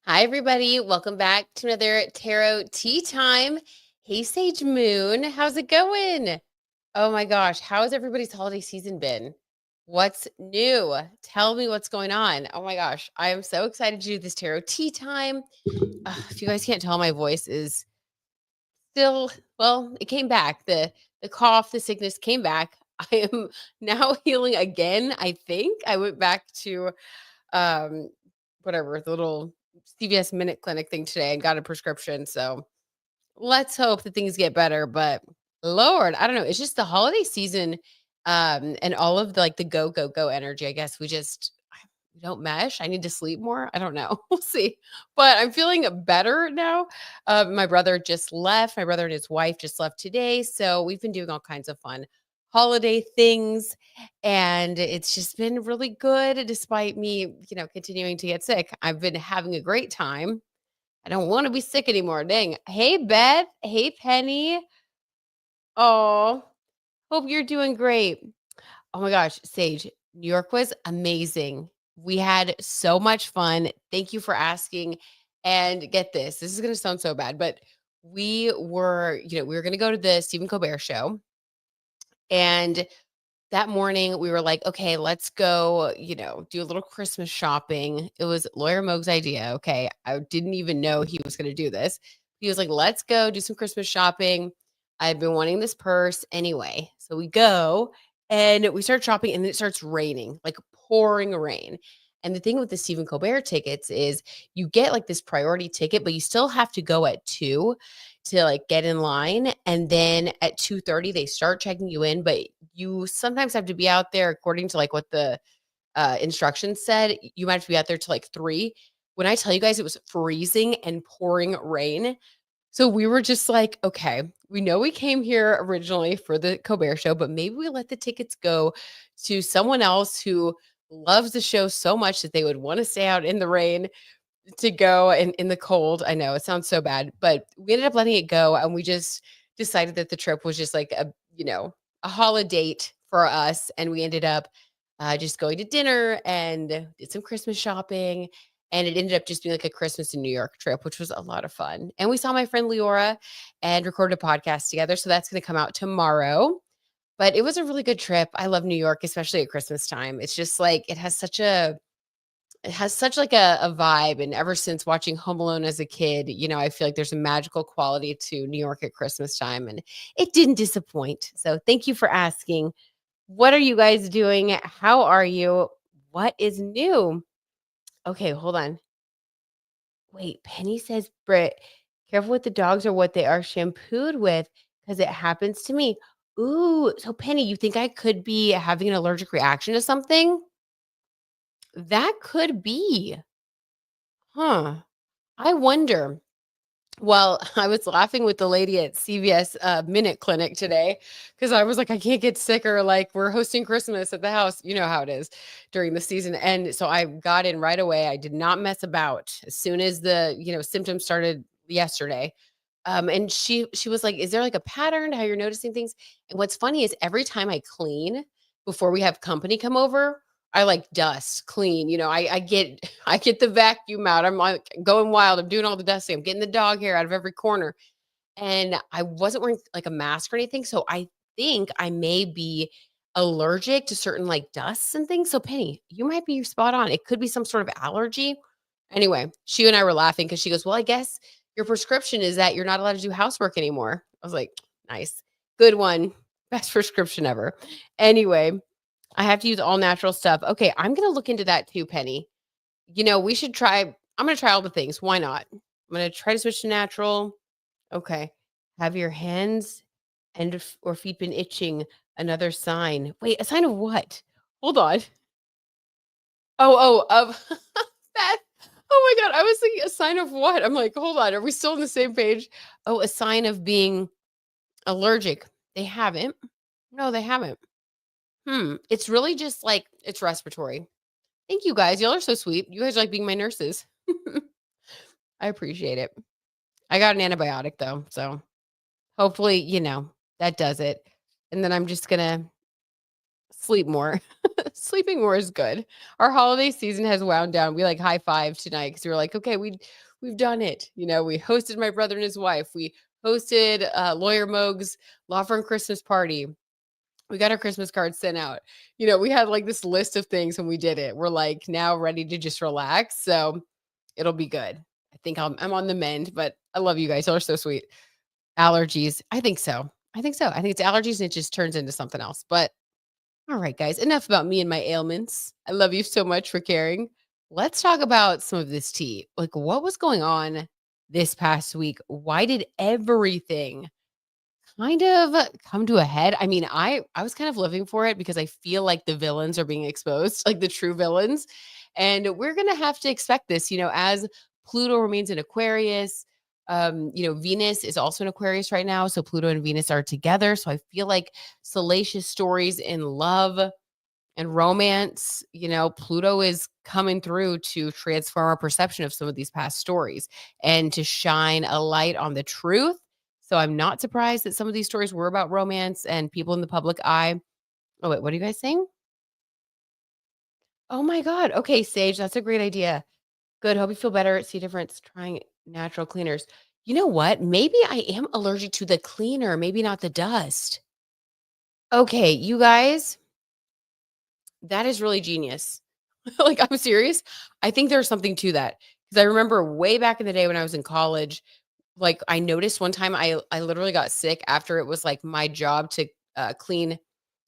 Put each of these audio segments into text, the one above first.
Hi, everybody. Welcome back to another Tarot Tea Time. Hey, Sage Moon. How's it going? Oh my gosh. How has everybody's holiday season been? What's new? Tell me what's going on. Oh my gosh. I am so excited to do this Tarot Tea Time. If you guys can't tell, my voice is still, well, it came back. The cough, the sickness came back. I am now healing again. I think I went back to um whatever the little CVS minute clinic thing today and got a prescription. So let's hope that things get better. But Lord, I don't know. It's just the holiday season, and all of the go, go, go energy. I guess we don't mesh. I need to sleep more. I don't know. We'll see. But I'm feeling better now. My brother just left. My brother and his wife just left today. So we've been doing all kinds of fun holiday things. And it's just been really good despite me, continuing to get sick. I've been having a great time. I don't want to be sick anymore. Dang. Hey, Beth. Hey, Penny. Oh, hope you're doing great. Oh my gosh, Sage, New York was amazing. We had so much fun. Thank you for asking. And get this is going to sound so bad, but we were going to go to the Stephen Colbert show. And that morning we were like, okay, let's go, do a little Christmas shopping. It was Lawyer Moog's idea. Okay. I didn't even know he was going to do this. He was like, let's go do some Christmas shopping. I've been wanting this purse anyway. So we go and we start shopping and it starts raining, like pouring rain. And the thing with the Stephen Colbert tickets is you get like this priority ticket, but you still have to go at 2 to like get in line. And then at 2:30, they start checking you in, but you sometimes have to be out there according to like what the instructions said. You might have to be out there till like 3. When I tell you guys it was freezing and pouring rain. So we were just like, okay, we know we came here originally for the Colbert show, but maybe we let the tickets go to someone else who loves the show so much that they would want to stay out in the rain to go in the cold. I know it sounds so bad, but we ended up letting it go, and we just decided that the trip was just like a holiday for us, and we ended up just going to dinner and did some Christmas shopping, and it ended up just being like a Christmas in New York trip, which was a lot of fun. And we saw my friend Leora and recorded a podcast together, so that's going to come out tomorrow. But it was a really good trip. I love New York, especially at Christmas time. It's just like it has such like a vibe, and ever since watching Home Alone as a kid, I feel like there's a magical quality to New York at Christmas time, and it didn't disappoint. So thank you for asking. What are you guys doing? How are you? What is new? Okay, hold on. Wait, Penny says, Britt, careful with the dogs or what they are shampooed with because it happens to me. Ooh, so Penny, you think I could be having an allergic reaction to something? That could be. Huh. I wonder. Well, I was laughing with the lady at CVS Minute Clinic today because I was like, I can't get sicker. Like, we're hosting Christmas at the house. You know how it is during the season. And so I got in right away. I did not mess about as soon as the, symptoms started yesterday. And she was like, is there like a pattern how you're noticing things? And what's funny is every time I clean before we have company come over, I like dust clean. I get I get the vacuum out. I'm like going wild. I'm doing all the dusting. I'm getting the dog hair out of every corner. And I wasn't wearing like a mask or anything. So I think I may be allergic to certain like dusts and things. So Penny, you might be spot on. It could be some sort of allergy. Anyway, she and I were laughing because she goes, well, I guess your prescription is that you're not allowed to do housework anymore. I was like, nice. Good one. Best prescription ever. Anyway, I have to use all natural stuff. Okay, I'm gonna look into that too, Penny. We should try. I'm gonna try all the things. Why not? I'm gonna try to switch to natural. Okay. Have your hands or feet been itching? Another sign. Wait, a sign of what? Hold on. Of that. Oh my god, I was thinking a sign of what? I'm like, hold on, are we still on the same page? Oh, a sign of being allergic. They haven't. No, they haven't. It's really just like it's respiratory. Thank you guys. Y'all are so sweet. You guys are like being my nurses. I appreciate it. I got an antibiotic though, so hopefully, that does it. And then I'm just gonna sleep more. Sleeping more is good. Our holiday season has wound down. We like high five tonight because we were like, okay, we've done it. We hosted my brother and his wife. We hosted Lawyer Moog's law firm Christmas party. We got our Christmas cards sent out. We had like this list of things and we did it. We're like now ready to just relax. So it'll be good. I think I'm on the mend, but I love you guys. Y'all are so sweet. Allergies. I think so. I think so. I think it's allergies and it just turns into something else. But all right, guys, enough about me and my ailments. I love you so much for caring. Let's talk about some of this tea. Like, what was going on this past week? Why did everything kind of come to a head? I mean, I was kind of living for it because I feel like the villains are being exposed, like the true villains. And we're going to have to expect this, as Pluto remains in Aquarius. Venus is also in Aquarius right now. So Pluto and Venus are together. So I feel like salacious stories in love and romance, Pluto is coming through to transform our perception of some of these past stories and to shine a light on the truth. So I'm not surprised that some of these stories were about romance and people in the public eye. Oh, wait, what are you guys saying? Oh my God. Okay, Sage, that's a great idea. Good. Hope you feel better. See a difference trying natural cleaners. You know what? Maybe I am allergic to the cleaner, maybe not the dust. Okay, you guys, that is really genius. Like, I'm serious. I think there's something to that because I remember way back in the day when I was in college, like I noticed one time I literally got sick after it was like my job to clean.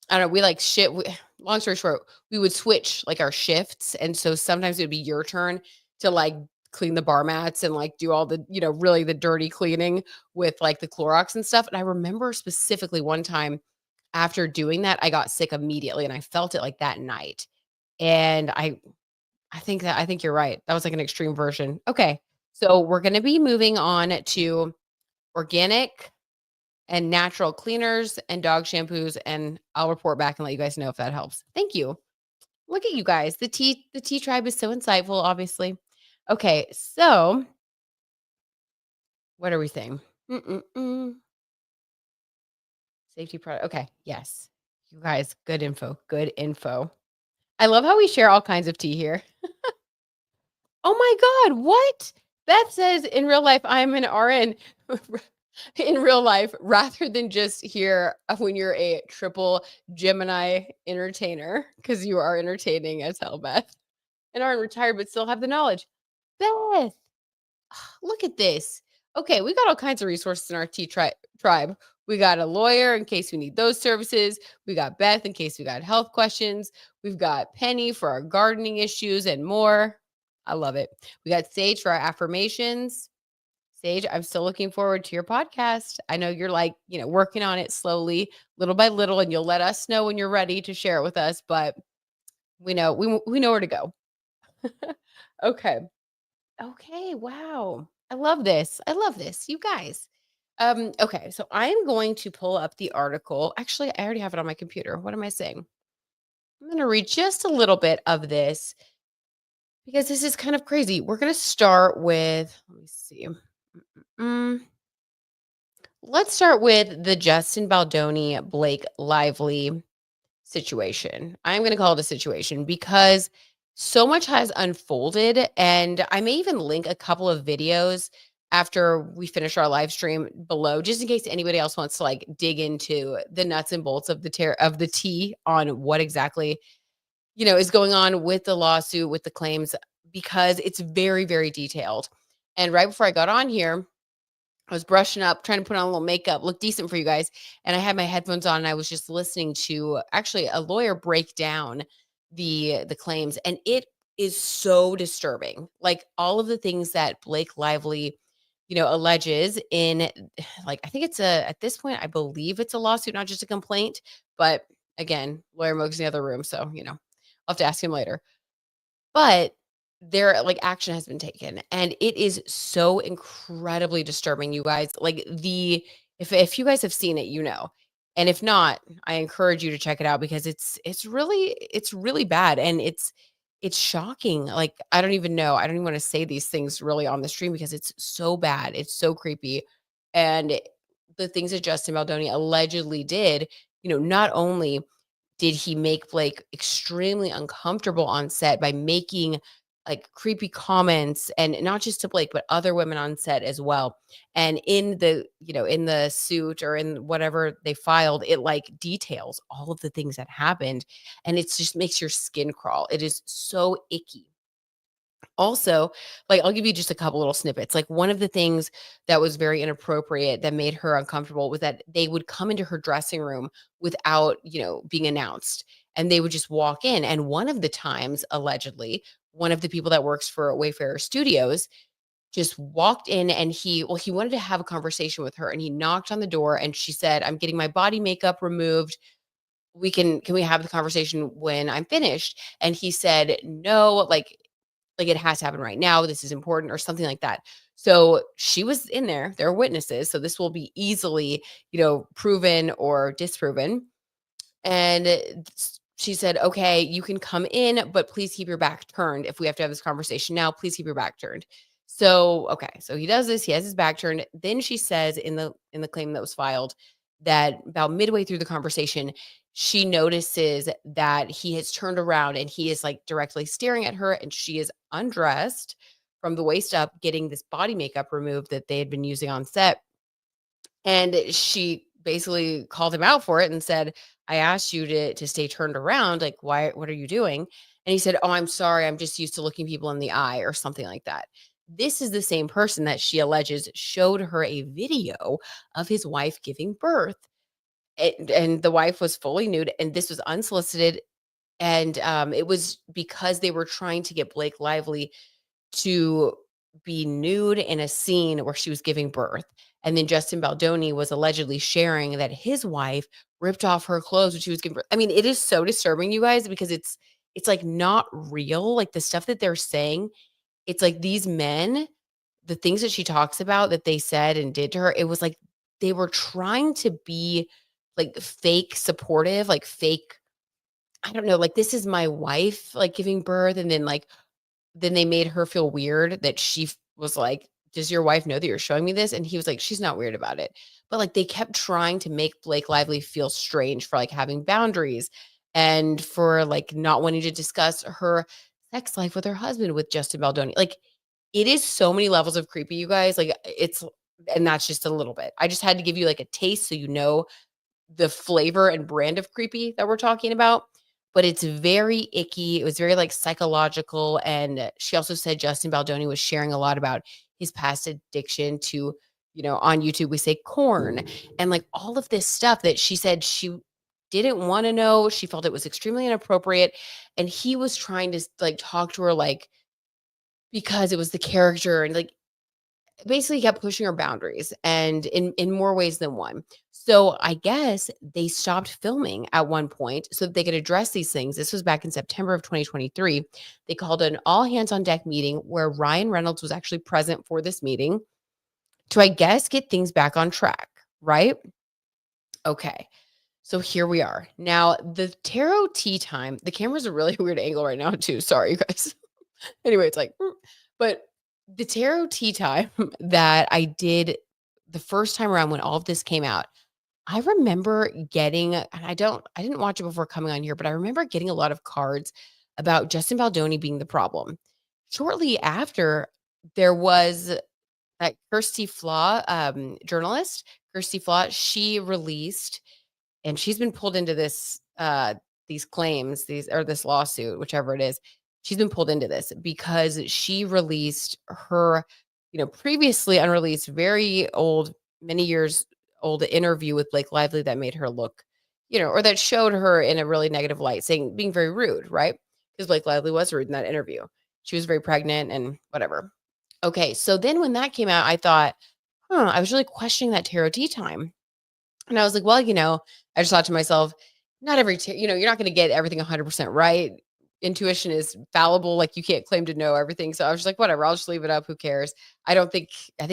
I don't know. We like shit. Long story short, we would switch like our shifts, and so sometimes it would be your turn to like clean the bar mats and like do all the really the dirty cleaning with like the Clorox and stuff. And I remember specifically one time after doing that, I got sick immediately, and I felt it like that night. And I think you're right. That was like an extreme version. Okay. So we're going to be moving on to organic and natural cleaners and dog shampoos, and I'll report back and let you guys know if that helps. Thank you. Look at you guys. The tea tribe is so insightful, obviously. Okay. So what are we saying? Mm-mm-mm. Safety product. Okay. Yes. You guys, good info. Good info. I love how we share all kinds of tea here. Oh my God, what? Beth says in real life, I'm an RN in real life rather than just here when you're a triple Gemini entertainer, because you are entertaining as hell, Beth, and aren't retired but still have the knowledge. Beth, look at this. Okay, we got all kinds of resources in our tribe. We got a lawyer in case we need those services. We got Beth in case we got health questions. We've got Penny for our gardening issues and more. I love it. We got Sage for our affirmations. Sage, I'm still looking forward to your podcast. I know you're like, working on it slowly, little by little, and you'll let us know when you're ready to share it with us, but we know where to go. Okay. Okay, wow. I love this. I love this. You guys. Okay, so I'm going to pull up the article. Actually, I already have it on my computer. What am I saying? I'm going to read just a little bit of this because this is kind of crazy. We're going to start with, let me see. Mm, let's start with the Justin Baldoni Blake Lively situation. I'm going to call it a situation because so much has unfolded. And I may even link a couple of videos after we finish our live stream below, just in case anybody else wants to like dig into the nuts and bolts of the tea on what exactly, is going on with the lawsuit, with the claims, because it's very, very detailed. And right before I got on here, I was brushing up, trying to put on a little makeup, look decent for you guys. And I had my headphones on and I was just listening to actually a lawyer break down the claims. And it is so disturbing. Like all of the things that Blake Lively, alleges in like I think it's at this point, I believe it's a lawsuit, not just a complaint. But again, lawyer Moog's in the other room. So, I'll have to ask him later. But there like action has been taken and it is so incredibly disturbing, you guys. Like if you guys have seen it, And if not, I encourage you to check it out because it's really bad and it's shocking. Like I don't even know. I don't even want to say these things really on the stream because it's so bad. It's so creepy. And the things that Justin Baldoni allegedly did, not only Did he make Blake extremely uncomfortable on set by making like creepy comments, and not just to Blake, but other women on set as well? And in the, in the suit or in whatever they filed, it like details all of the things that happened. And it's just makes your skin crawl. It is so icky. Also, like, I'll give you just a couple little snippets. Like, one of the things that was very inappropriate that made her uncomfortable was that they would come into her dressing room without, being announced, and they would just walk in. And one of the times, allegedly, one of the people that works for Wayfarer Studios just walked in, and he wanted to have a conversation with her, and he knocked on the door, and she said, "I'm getting my body makeup removed. Can we have the conversation when I'm finished?" And he said, "No, like, it has to happen right now. This is important," or something like that. So she was in there. There are witnesses. So this will be easily, proven or disproven. And she said, "Okay, you can come in, but please keep your back turned. If we have to have this conversation now, please keep your back turned." So, okay, so he does this. He has his back turned. Then she says in the claim that was filed that about midway through the conversation, she notices that he has turned around and he is like directly staring at her, and she is undressed from the waist up, getting this body makeup removed that they had been using on set. And she basically called him out for it and said, "I asked you to stay turned around. Like, why? What are you doing?" And he said, "Oh, I'm sorry. I'm just used to looking people in the eye," or something like that. This is the same person that she alleges showed her a video of his wife giving birth. And the wife was fully nude, and this was unsolicited. And it was because they were trying to get Blake Lively to be nude in a scene where she was giving birth. And then Justin Baldoni was allegedly sharing that his wife ripped off her clothes when she was giving birth. I mean, it is so disturbing, you guys, because it's like not real. Like the stuff that they're saying, it's like these men, the things that she talks about that they said and did to her, it was like they were trying to be like fake supportive, like fake, I don't know, like, this is my wife, like, giving birth, and then they made her feel weird that she was like, "Does your wife know that you're showing me this?" And he was like, "She's not weird about it." But, like, they kept trying to make Blake Lively feel strange for, like, having boundaries and for, like, not wanting to discuss her sex life with her husband, with Justin Baldoni. Like, it is so many levels of creepy, you guys, like, it's and that's just a little bit. I just had to give you, like, a taste so you know the flavor and brand of creepy that we're talking about, but it's very icky. It was very, like, psychological, and she also said Justin Baldoni was sharing a lot about his past addiction to, on YouTube, we say corn, and, like, all of this stuff that she said she didn't wanna know. She felt it was extremely inappropriate, and he was trying to, like, talk to her, like, because it was the character, and, like, basically kept pushing her boundaries, and in more ways than one. So I guess they stopped filming at one point so that they could address these things. This was back in September of 2023. They called an all hands on deck meeting where Ryan Reynolds was actually present for this meeting to, I guess, get things back on track, right? Okay. So here we are. Now, the tarot tea time, the camera's a really weird angle right now, too. Sorry, you guys. Anyway, it's like, but the tarot tea time that I did the first time around when all of this came out, I remember getting, and I didn't watch it before coming on here, but I remember getting a lot of cards about Justin Baldoni being the problem. Shortly after, there was that Kirsty Flaw, journalist, Kirsty Flaw, she released, and she's been pulled into these claims, this lawsuit, whichever it is. She's been pulled into this because she released her, previously unreleased, very old, many years old interview with Blake Lively that made her look, or that showed her in a really negative light, being very rude, right? Because Blake Lively was rude in that interview. She was very pregnant and whatever. Okay, so then when that came out, I thought, I was really questioning that tarot tea time. And I was like, well, I just thought to myself, not you're not going to get everything 100% right. Intuition is fallible. Like, you can't claim to know everything. So I was just like, whatever, I'll just leave it up. Who cares? I think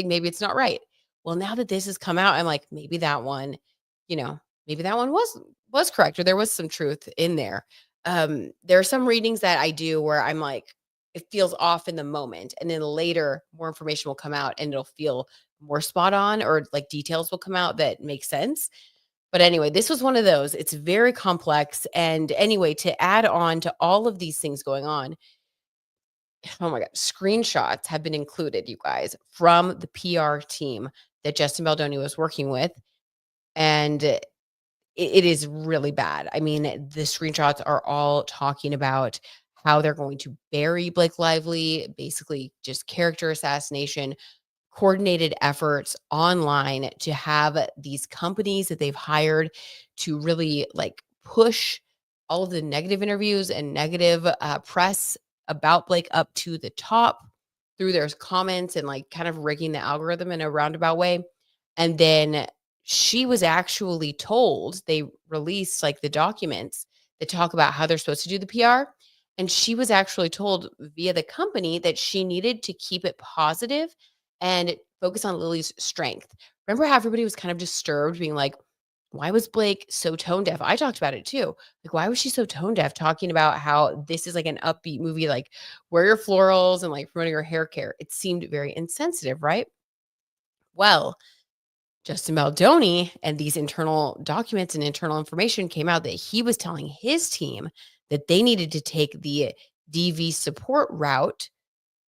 maybe it's not right. Well, now that this has come out, I'm like, maybe that one, you know, maybe that one was correct, or there was some truth in there. There are some readings that I do where I'm like, it feels off in the moment. And then later more information will come out and it'll feel more spot on, or like details will come out that make sense. But anyway, this was one of those. It's very complex. And anyway, to add on to all of these things going on, oh my God, screenshots have been included, you guys, from the PR team that Justin Baldoni was working with. And it is really bad. I mean, the screenshots are all talking about how they're going to bury Blake Lively, basically just character assassination, coordinated efforts online to have these companies that they've hired to really like push all of the negative interviews and negative press about Blake up to the top through their comments and like kind of rigging the algorithm in a roundabout way. And then she was actually told, they released like the documents that talk about how they're supposed to do the PR. And she was actually told via the company that she needed to keep it positive and focus on Lily's strength. Remember how everybody was kind of disturbed, being like, why was Blake so tone deaf? I talked about it too. Like, why was she so tone deaf talking about how this is like an upbeat movie, like wear your florals and like promoting her hair care? It seemed very insensitive, right? Well, Justin Baldoni and these internal documents and internal information came out that he was telling his team that they needed to take the DV support route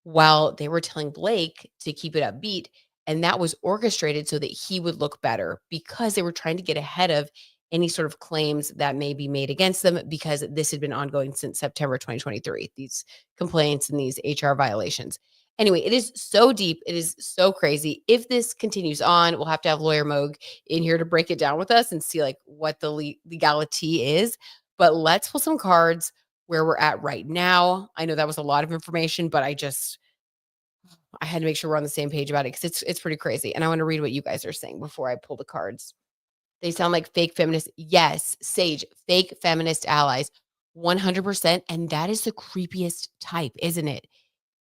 while they were telling Blake to keep it upbeat. And that was orchestrated so that he would look better because they were trying to get ahead of any sort of claims that may be made against them because this had been ongoing since September 2023, these complaints and these HR violations. Anyway, it is so deep. It is so crazy. If this continues on, we'll have to have lawyer Moog in here to break it down with us and see like what the legality is. But let's pull some cards where we're at right now. I know that was a lot of information, but I had to make sure we're on the same page about it because it's pretty crazy. And I want to read what you guys are saying before I pull the cards. They sound like fake feminists. Yes, Sage, fake feminist allies, 100%. And that is the creepiest type, isn't it?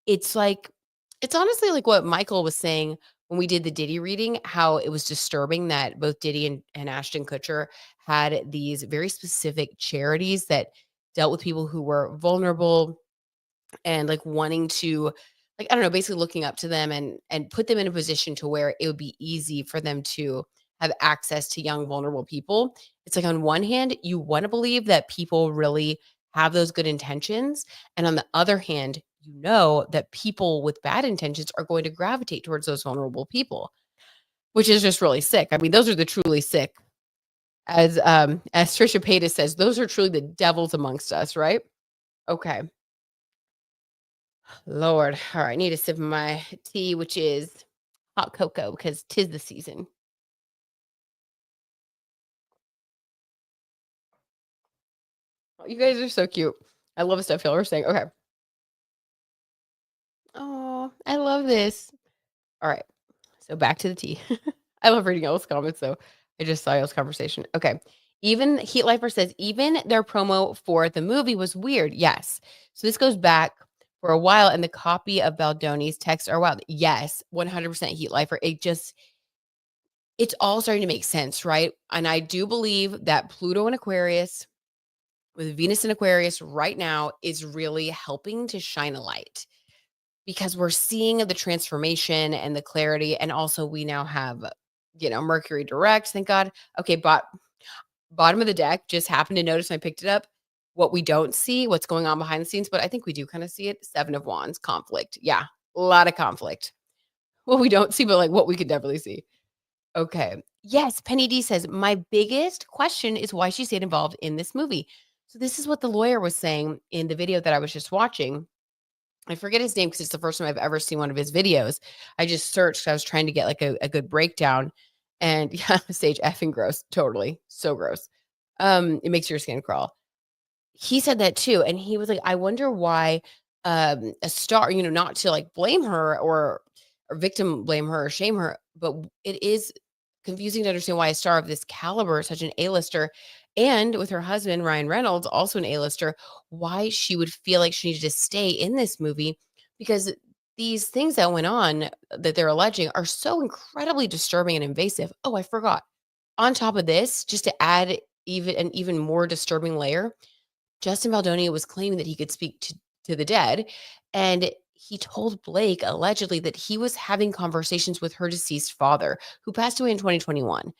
It's like, it's honestly like what Michael was saying when we did the Diddy reading, how it was disturbing that both Diddy and Ashton Kutcher had these very specific charities that dealt with people who were vulnerable and like wanting to like I don't know, basically looking up to them and put them in a position to where it would be easy for them to have access to young vulnerable people. It's like on one hand, you want to believe that people really have those good intentions, and on the other hand, you know that people with bad intentions are going to gravitate towards those vulnerable people, which is just really sick. I mean, those are the truly sick. As Trisha Paytas says, those are truly the devils amongst us, right? Okay. Lord. All right. I need a sip of my tea, which is hot cocoa because 'tis the season. Oh, you guys are so cute. I love the stuff y'all are saying. Okay. Oh, I love this. All right. So back to the tea. I love reading y'all's comments though. I just saw y'all's conversation. Okay. Even Heat Lifer says, even their promo for the movie was weird. Yes. So this goes back for a while, and the copy of Baldoni's texts are wild. Yes, 100% Heat Lifer. It's all starting to make sense, right? And I do believe that Pluto and Aquarius with Venus and Aquarius right now is really helping to shine a light because we're seeing the transformation and the clarity. And also, we now have, Mercury direct, thank God. Okay, bottom of the deck, just happened to notice when I picked it up. What we don't see, what's going on behind the scenes, but I think we do kind of see it. Seven of Wands, conflict. Yeah, a lot of conflict. What we don't see, but like what we could definitely see. Okay. Yes, Penny D says, "My biggest question is why she stayed involved in this movie." So this is what the lawyer was saying in the video that I was just watching. I forget his name because it's the first time I've ever seen one of his videos. I just searched. I was trying to get like a good breakdown. And yeah, stage effing gross. Totally. So gross. It makes your skin crawl. He said that too, and he was like, "I wonder why, a star," not to, like, blame her or victim blame her or shame her, but it is confusing to understand why a star of this caliber, such an A-lister, and with her husband, Ryan Reynolds, also an A-lister, why she would feel like she needed to stay in this movie because these things that went on that they're alleging are so incredibly disturbing and invasive. Oh, I forgot. On top of this, just to add even more disturbing layer, Justin Baldoni was claiming that he could speak to the dead, and he told Blake allegedly that he was having conversations with her deceased father, who passed away in 2021.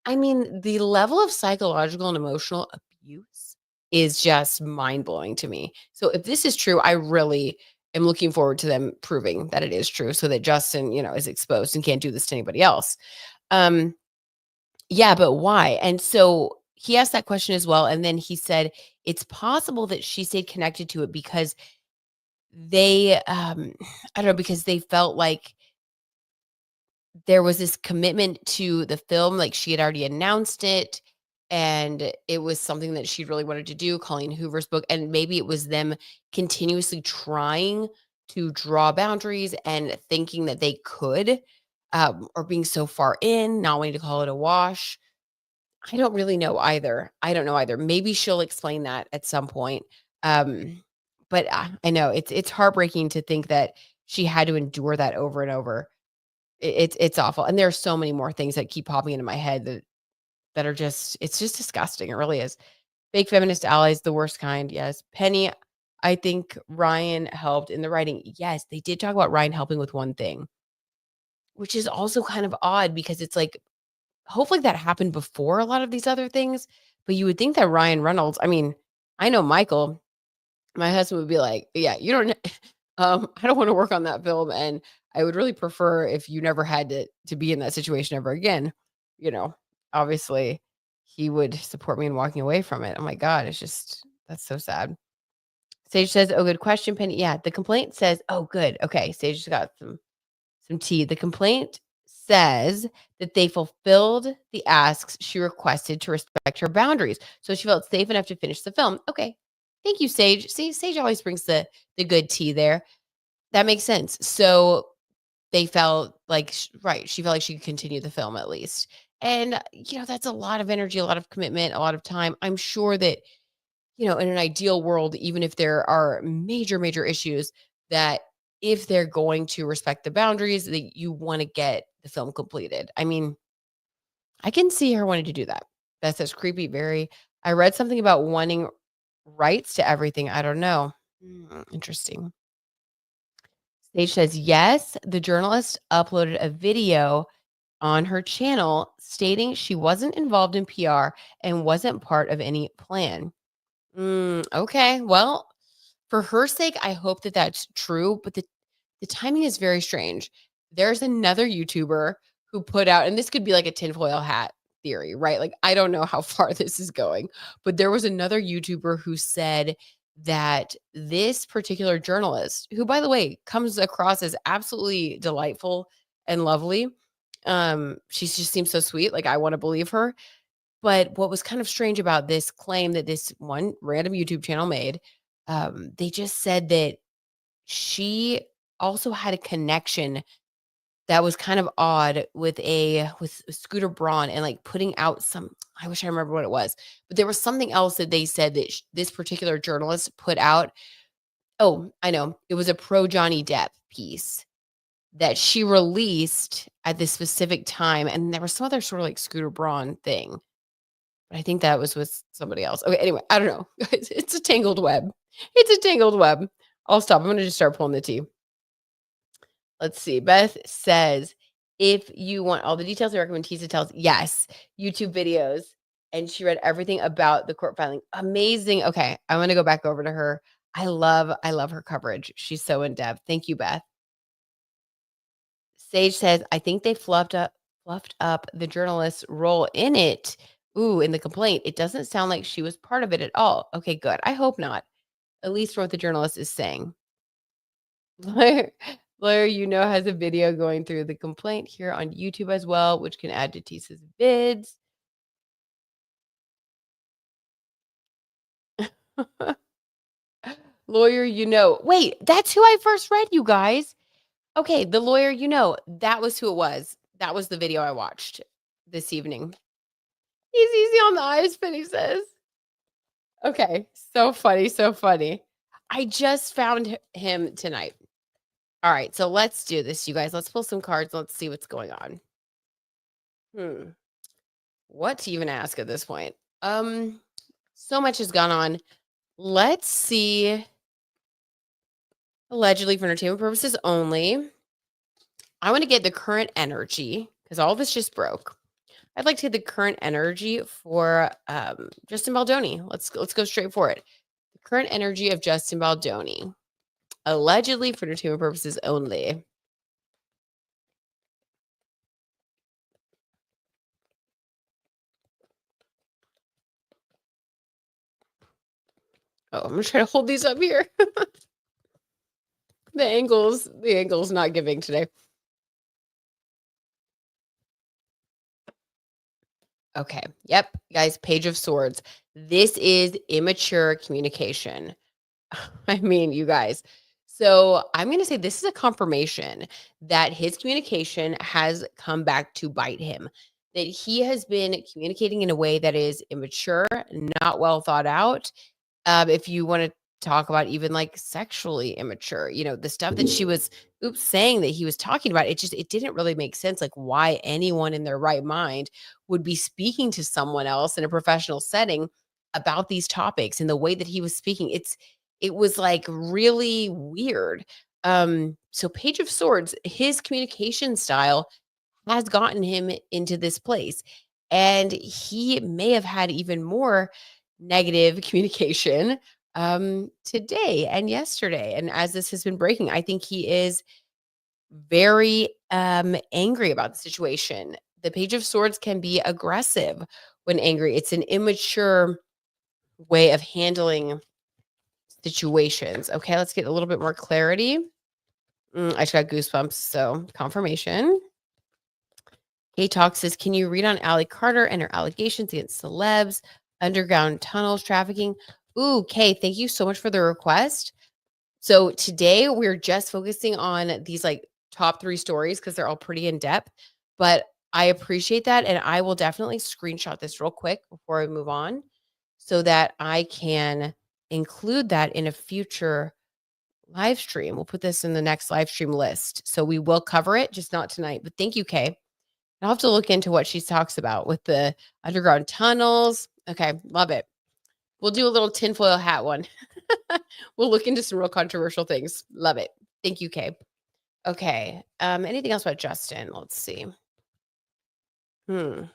I mean, the level of psychological and emotional abuse is just mind-blowing to me. So if this is true, I really am looking forward to them proving that it is true so that Justin, is exposed and can't do this to anybody else. Um, yeah, but why? And so he asked that question as well. And then he said, it's possible that she stayed connected to it because they, I don't know, because they felt like there was this commitment to the film, like, she had already announced it, and it was something that she really wanted to do, Colleen Hoover's book, and maybe it was them continuously trying to draw boundaries and thinking that they could, or being so far in, not wanting to call it a wash. I don't really know either. I don't know either. Maybe she'll explain that at some point. Um, but I know it's heartbreaking to think that she had to endure that over and over. It's awful, and there are so many more things that keep popping into my head that are just it's just disgusting, it really is. Fake feminist allies, the worst kind, yes. Penny, I think Ryan helped in the writing. Yes, they did talk about Ryan helping with one thing, which is also kind of odd because it's like, hopefully that happened before a lot of these other things, but you would think that Ryan Reynolds I mean, I know Michael, my husband would be like, "Yeah, you don't I don't wanna work on that film, and I would really prefer if you never had to be in that situation ever again." You know, obviously, he would support me in walking away from it. Oh my god, it's just that's so sad. Sage says, "Oh, good question, Penny." Yeah, the complaint says oh, good. Okay, Sage just got some tea. The complaint says that they fulfilled the asks she requested to respect her boundaries, so she felt safe enough to finish the film. Okay. Thank you, Sage. See, Sage always brings the good tea there. That makes sense. So they felt like right, she felt like she could continue the film at least. And that's a lot of energy, a lot of commitment, a lot of time. I'm sure that in an ideal world, even if there are major, major issues, that if they're going to respect the boundaries, that you want to get the film completed. I mean, I can see her wanting to do that. That says creepy, very. I read something about wanting rights to everything. I don't know. Interesting. Sage says, yes, the journalist uploaded a video on her channel stating she wasn't involved in PR and wasn't part of any plan. Okay. Well, for her sake, I hope that that's true, but the timing is very strange. There's another YouTuber who put out and this could be like a tinfoil hat theory, right? Like, I don't know how far this is going, but there was another YouTuber who said that this particular journalist, who, by the way, comes across as absolutely delightful and lovely, she just seems so sweet. Like, I want to believe her. But what was kind of strange about this claim that this one random YouTube channel made, they just said that she also had a connection that was kind of odd with Scooter Braun and, like, putting out some I wish I remember what it was, but there was something else that they said that this particular journalist put out. Oh, I know. It was a pro Johnny Depp piece that she released at this specific time, and there was some other sort of, like, Scooter Braun thing. But I think that was with somebody else. Okay, anyway, I don't know. It's a tangled web. It's a tangled web. I'll stop. I'm gonna just start pulling the tea. Let's see. Beth says, if you want all the details, I recommend Tisa Tells. Yes, YouTube videos. And she read everything about the court filing. Amazing. Okay, I'm gonna go back over to her. I love her coverage. She's so in depth. Thank you, Beth. Sage says, I think they fluffed up the journalist's role in it. Ooh, in the complaint. It doesn't sound like she was part of it at all. Okay, good. I hope not. At least for what the journalist is saying. Blair, Blair, has a video going through the complaint here on YouTube as well, which can add to Tisa's vids. Lawyer, Wait, that's who I first read, you guys. Okay, the lawyer, that was who it was. That was the video I watched this evening. He's easy on the eyes, Penny says. Okay, so funny, so funny. I just found him tonight. All right, so let's do this, you guys. Let's pull some cards. Let's see what's going on. What to even ask at this point? So much has gone on. Let's see. Allegedly for entertainment purposes only. I want to get the current energy because all this just broke. I'd like to get the current energy for Justin Baldoni. Let's go straight for it. The current energy of Justin Baldoni, allegedly for entertainment purposes only. Oh, I'm gonna try to hold these up here. The angle's not giving today. Okay. Yep. Guys, Page of Swords. This is immature communication. I mean, you guys. So I'm going to say this is a confirmation that his communication has come back to bite him, that he has been communicating in a way that is immature, not well thought out. If you want to talk about even like sexually immature, the stuff that she was saying that he was talking about, it didn't really make sense. Like why anyone in their right mind would be speaking to someone else in a professional setting about these topics and the way that he was speaking. It was like really weird. So Page of Swords, his communication style has gotten him into this place. And he may have had even more negative communication today and yesterday. And as this has been breaking, I think he is very angry about the situation. The Page of Swords can be aggressive when angry. It's an immature way of handling situations. Okay, let's get a little bit more clarity. I just got goosebumps. So confirmation. Kate Talk says, can you read on Allie Carter and her allegations against celebs, underground tunnels, trafficking? Ooh, Kay, thank you so much for the request. So today we're just focusing on these like top 3 stories because they're all pretty in depth, but I appreciate that. And I will definitely screenshot this real quick before we move on so that I can include that in a future live stream. We'll put this in the next live stream list. So we will cover it, just not tonight. But thank you, Kay. I'll have to look into what she talks about with the underground tunnels. Okay, love it. We'll do a little tinfoil hat one. We'll look into some real controversial things. Love it. Thank you, Kay. Okay. Anything else about Justin? Let's see. Oh,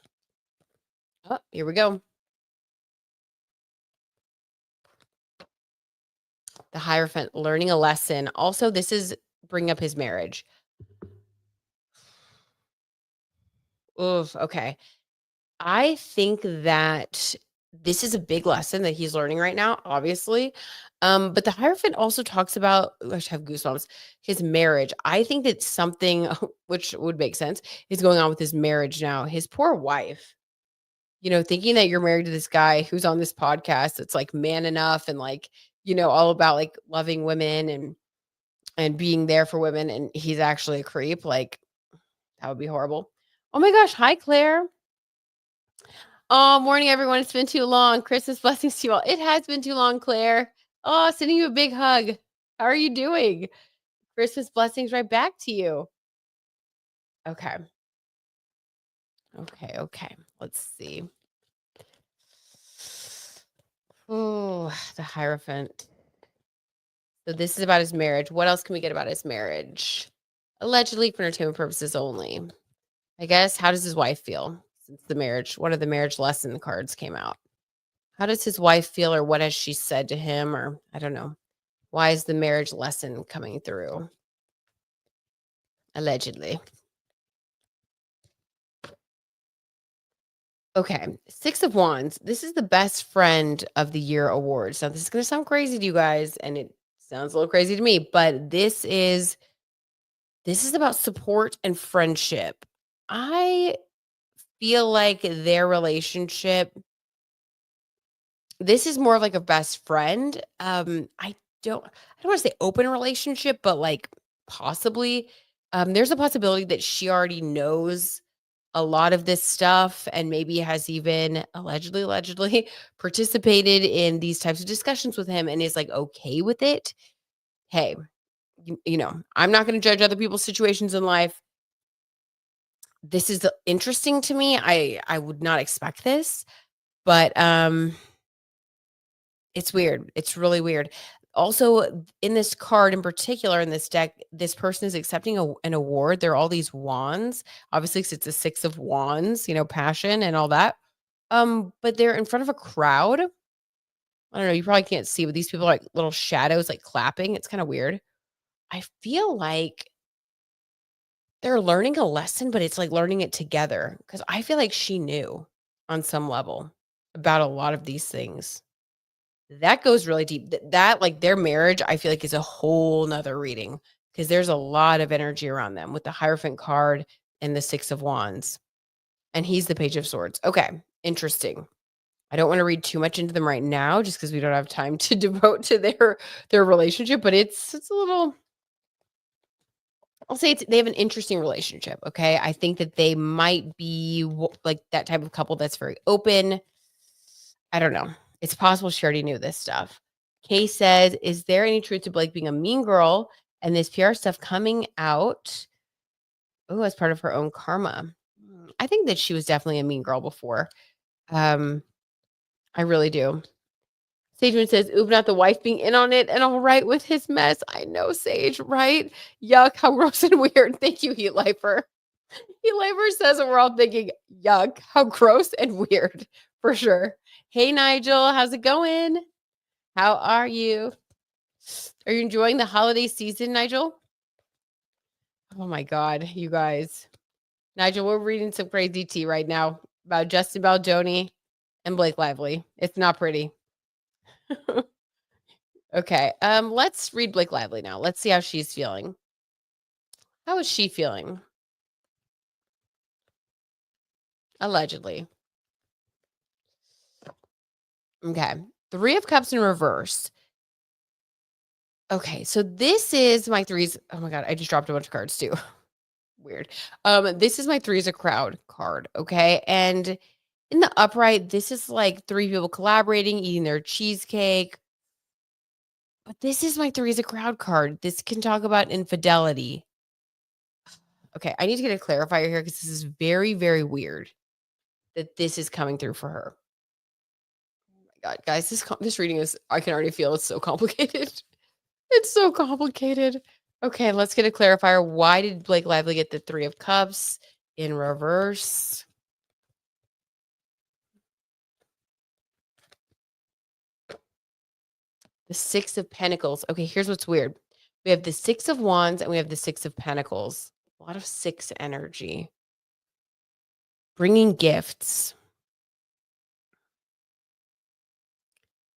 here we go. The Hierophant learning a lesson. Also, this is bring up his marriage. Oof. Okay. I think that this is a big lesson that he's learning right now, obviously. But the Hierophant also talks about, I just have goosebumps, his marriage. I think that something which would make sense is going on with his marriage now. His poor wife, thinking that you're married to this guy who's on this podcast that's like man enough and like, all about like loving women and being there for women, and he's actually a creep. Like that would be horrible. Oh my gosh. Hi, Claire. Oh, morning, everyone. It's been too long. Christmas blessings to you all. It has been too long, Claire. Oh, sending you a big hug. How are you doing? Christmas blessings right back to you. Okay. Okay. Let's see. Oh, the Hierophant. So this is about his marriage. What else can we get about his marriage? Allegedly for entertainment purposes only. I guess. How does his wife feel since the marriage? One of the marriage lesson cards came out. How does his wife feel, or what has she said to him, or I don't know. Why is the marriage lesson coming through? Allegedly. Okay. 6 of Wands. This is the Best Friend of the Year awards. Now, this is going to sound crazy to you guys, and it sounds a little crazy to me, but this is about support and friendship. I feel like their relationship, this is more of like a best friend. I don't want to say open relationship, but like possibly. There's a possibility that she already knows a lot of this stuff and maybe has even allegedly participated in these types of discussions with him and is like okay with it. Hey, I'm not going to judge other people's situations in life. This is interesting to me. I would not expect this, but it's weird. It's really weird. Also, in this card in particular, in this deck, this person is accepting an award. There are all these wands, obviously, 'cause it's a 6 of wands, passion and all that. But they're in front of a crowd. I don't know, you probably can't see, but these people are like little shadows, like, clapping. It's kinda weird. I feel like they're learning a lesson, but it's like learning it together because I feel like she knew on some level about a lot of these things. That goes really deep. That like, their marriage, I feel like, is a whole nother reading because there's a lot of energy around them with the Hierophant card and the 6 of Wands, and he's the Page of Swords. Okay, interesting. I don't wanna read too much into them right now just because we don't have time to devote to their relationship, but it's a little. I'll say they have an interesting relationship, okay? I think that they might be like that type of couple that's very open. I don't know. It's possible she already knew this stuff. Kay says, "Is there any truth to Blake being a mean girl and this PR stuff coming out? Oh, as part of her own karma." I think that she was definitely a mean girl before. Um, I really do. Sageman says, "Ooh, not the wife being in on it and all right with his mess." I know, Sage, right? Yuck, how gross and weird. Thank you, Heat Lifer. He labor says, and we're all thinking, yuck, how gross and weird, for sure. Hey, Nigel, how's it going? How are you? Are you enjoying the holiday season, Nigel? Oh my God, you guys. Nigel, we're reading some crazy tea right now about Justin Baldoni and Blake Lively. It's not pretty. Okay, let's read Blake Lively now. Let's see how she's feeling. How is she feeling? Allegedly. Okay. 3 of Cups in reverse. Okay, so this is my threes. Oh my god, I just dropped a bunch of cards too. Weird. This is my threes a crowd card, okay? And in the upright, this is like 3 people collaborating, eating their cheesecake. But this is my threes a crowd card. This can talk about infidelity. Okay, I need to get a clarifier here because this is very, very weird that this is coming through for her. Oh my god, guys, this reading is, I can already feel it's so complicated. It's so complicated. Okay, let's get a clarifier. Why did Blake Lively get the 3 of Cups in reverse? The 6 of Pentacles. Okay, here's what's weird. We have the 6 of Wands and we have the 6 of Pentacles. A lot of 6 energy. Bringing gifts.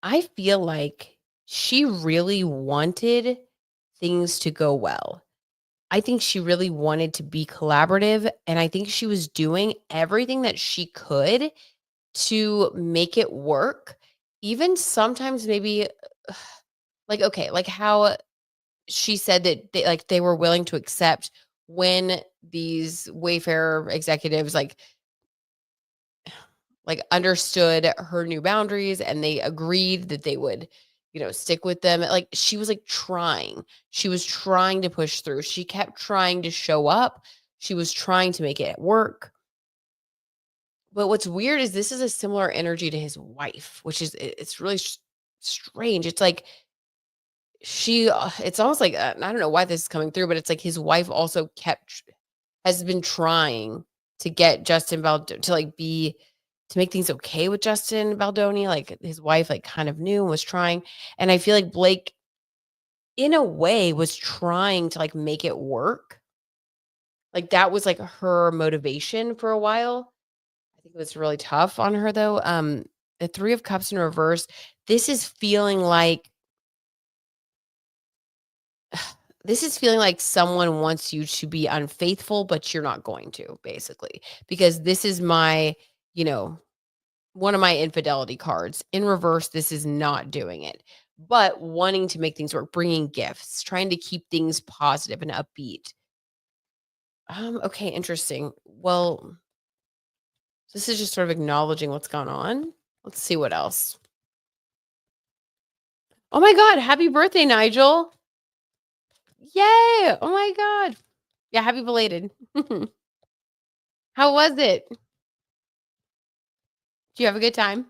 I feel like she really wanted things to go well. I think she really wanted to be collaborative, and I think she was doing everything that she could to make it work, even sometimes maybe like, okay, like how she said that they were willing to accept when these Wayfair executives, understood her new boundaries and they agreed that they would, stick with them. Like, she was, like, trying. She was trying to push through. She kept trying to show up. She was trying to make it work. But what's weird is this is a similar energy to his wife, which is it's really strange. It's like it's almost like I don't know why this is coming through, but it's like his wife also has been trying to get Justin to like be to make things okay with Justin Baldoni. Like his wife, like kind of knew and was trying, and I feel like Blake, in a way, was trying to like make it work. Like that was like her motivation for a while. I think it was really tough on her though. The 3 of Cups in reverse. This is feeling like this is feeling like someone wants you to be unfaithful, but you're not going to, basically. Because this is my, you know, one of my infidelity cards. In reverse, this is not doing it, but wanting to make things work, bringing gifts, trying to keep things positive and upbeat. Okay, interesting. Well, this is just sort of acknowledging what's gone on. Let's see what else. Oh my God, happy birthday, Nigel. Yay. Oh my God. Yeah, happy belated. How was it? Did you have a good time?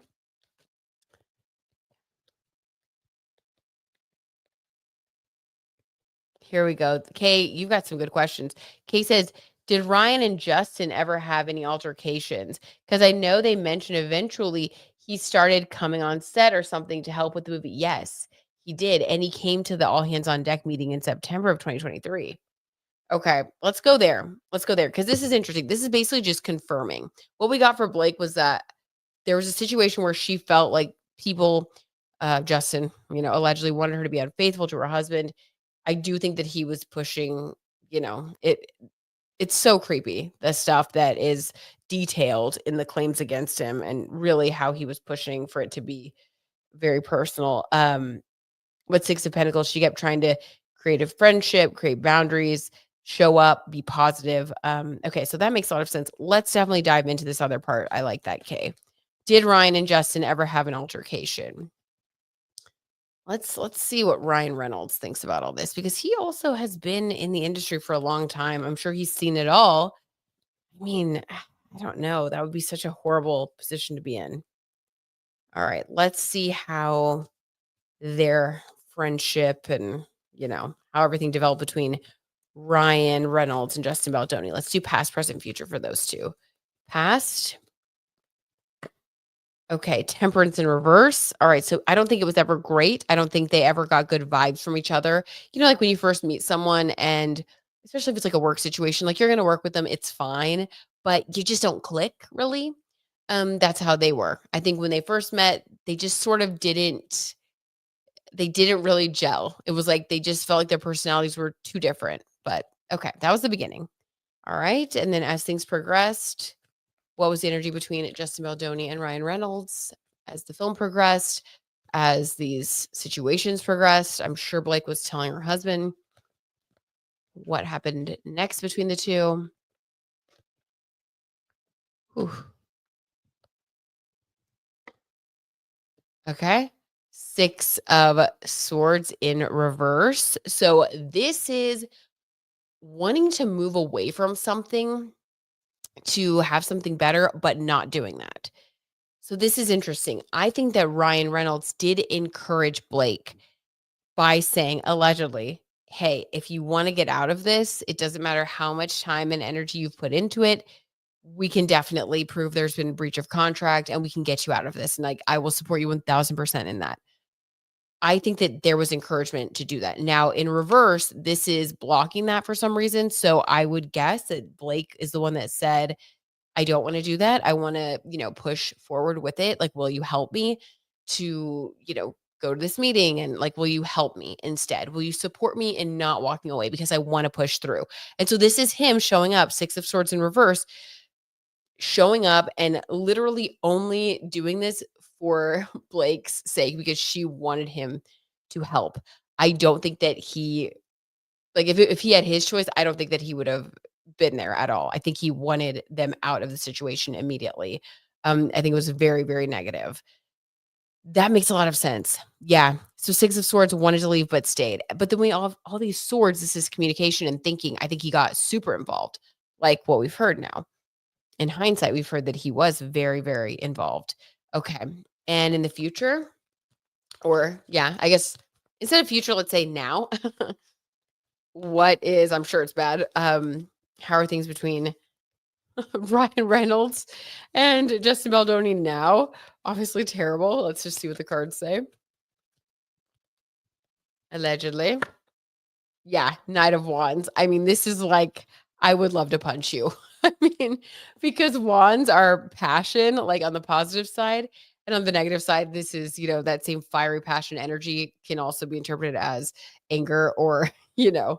Here we go. Kay, you've got some good questions. Kay says, did Ryan and Justin ever have any altercations? Because I know they mentioned eventually he started coming on set or something to help with the movie. Yes, he did. And he came to the all hands on deck meeting in September of 2023. Okay, let's go there. Let's go there because this is interesting. This is basically just confirming. What we got for Blake was that there was a situation where she felt like people, Justin, allegedly wanted her to be unfaithful to her husband. I do think that he was pushing, it's so creepy, the stuff that is detailed in the claims against him and really how he was pushing for it to be very personal. With Six of Pentacles, she kept trying to create a friendship, create boundaries, show up, be positive. Okay, so that makes a lot of sense. Let's definitely dive into this other part. I like that, Kay. Did Ryan and Justin ever have an altercation? Let's see what Ryan Reynolds thinks about all this because he also has been in the industry for a long time. I'm sure he's seen it all. I mean, I don't know. That would be such a horrible position to be in. All right, let's see how their friendship and, how everything developed between Ryan Reynolds and Justin Baldoni. Let's do past, present, future for those two. Past. Okay, temperance in reverse. All right, so I don't think it was ever great. I don't think they ever got good vibes from each other. Like when you first meet someone and especially if it's like a work situation, like you're going to work with them, it's fine, but you just don't click really. That's how they were. I think when they first met, they just sort of didn't really gel. It was like they just felt like their personalities were too different. But okay, that was the beginning. All right, and then as things progressed, what was the energy between Justin Baldoni and Ryan Reynolds as the film progressed, as these situations progressed? I'm sure Blake was telling her husband what happened next between the two. Whew. Okay. Six of Swords in reverse. So this is wanting to move away from something to have something better, but not doing that. So this is interesting. I think that Ryan Reynolds did encourage Blake by saying, allegedly, hey, if you want to get out of this, it doesn't matter how much time and energy you've put into it. We can definitely prove there's been breach of contract and we can get you out of this. And like, I will support you 1000% in that. I think that there was encouragement to do that. Now, in reverse, this is blocking that for some reason. So I would guess that Blake is the one that said, I don't want to do that. I want to, push forward with it. Like, will you help me to, go to this meeting? And like, will you help me instead? Will you support me in not walking away because I want to push through? And so this is him showing up, Six of Swords in reverse, showing up and literally only doing this for Blake's sake because she wanted him to help. I don't think that he like if he had his choice, I don't think that he would have been there at all. I think he wanted them out of the situation immediately. I think it was very, very negative. That makes a lot of sense. Yeah. So Six of Swords wanted to leave but stayed. But then we all these swords, this is communication and thinking. I think he got super involved, like what we've heard now. In hindsight, we've heard that he was very, very involved. Okay. And in the future, or yeah, I guess instead of future, let's say now. What is I'm sure it's bad. How are things between Ryan Reynolds and Justin Baldoni now? Obviously terrible. Let's just see what the cards say. Allegedly. Yeah, Knight of Wands. I mean, this is like I would love to punch you. I mean, because wands are passion, like on the positive side. And on the negative side, this is, that same fiery passion energy can also be interpreted as anger or, a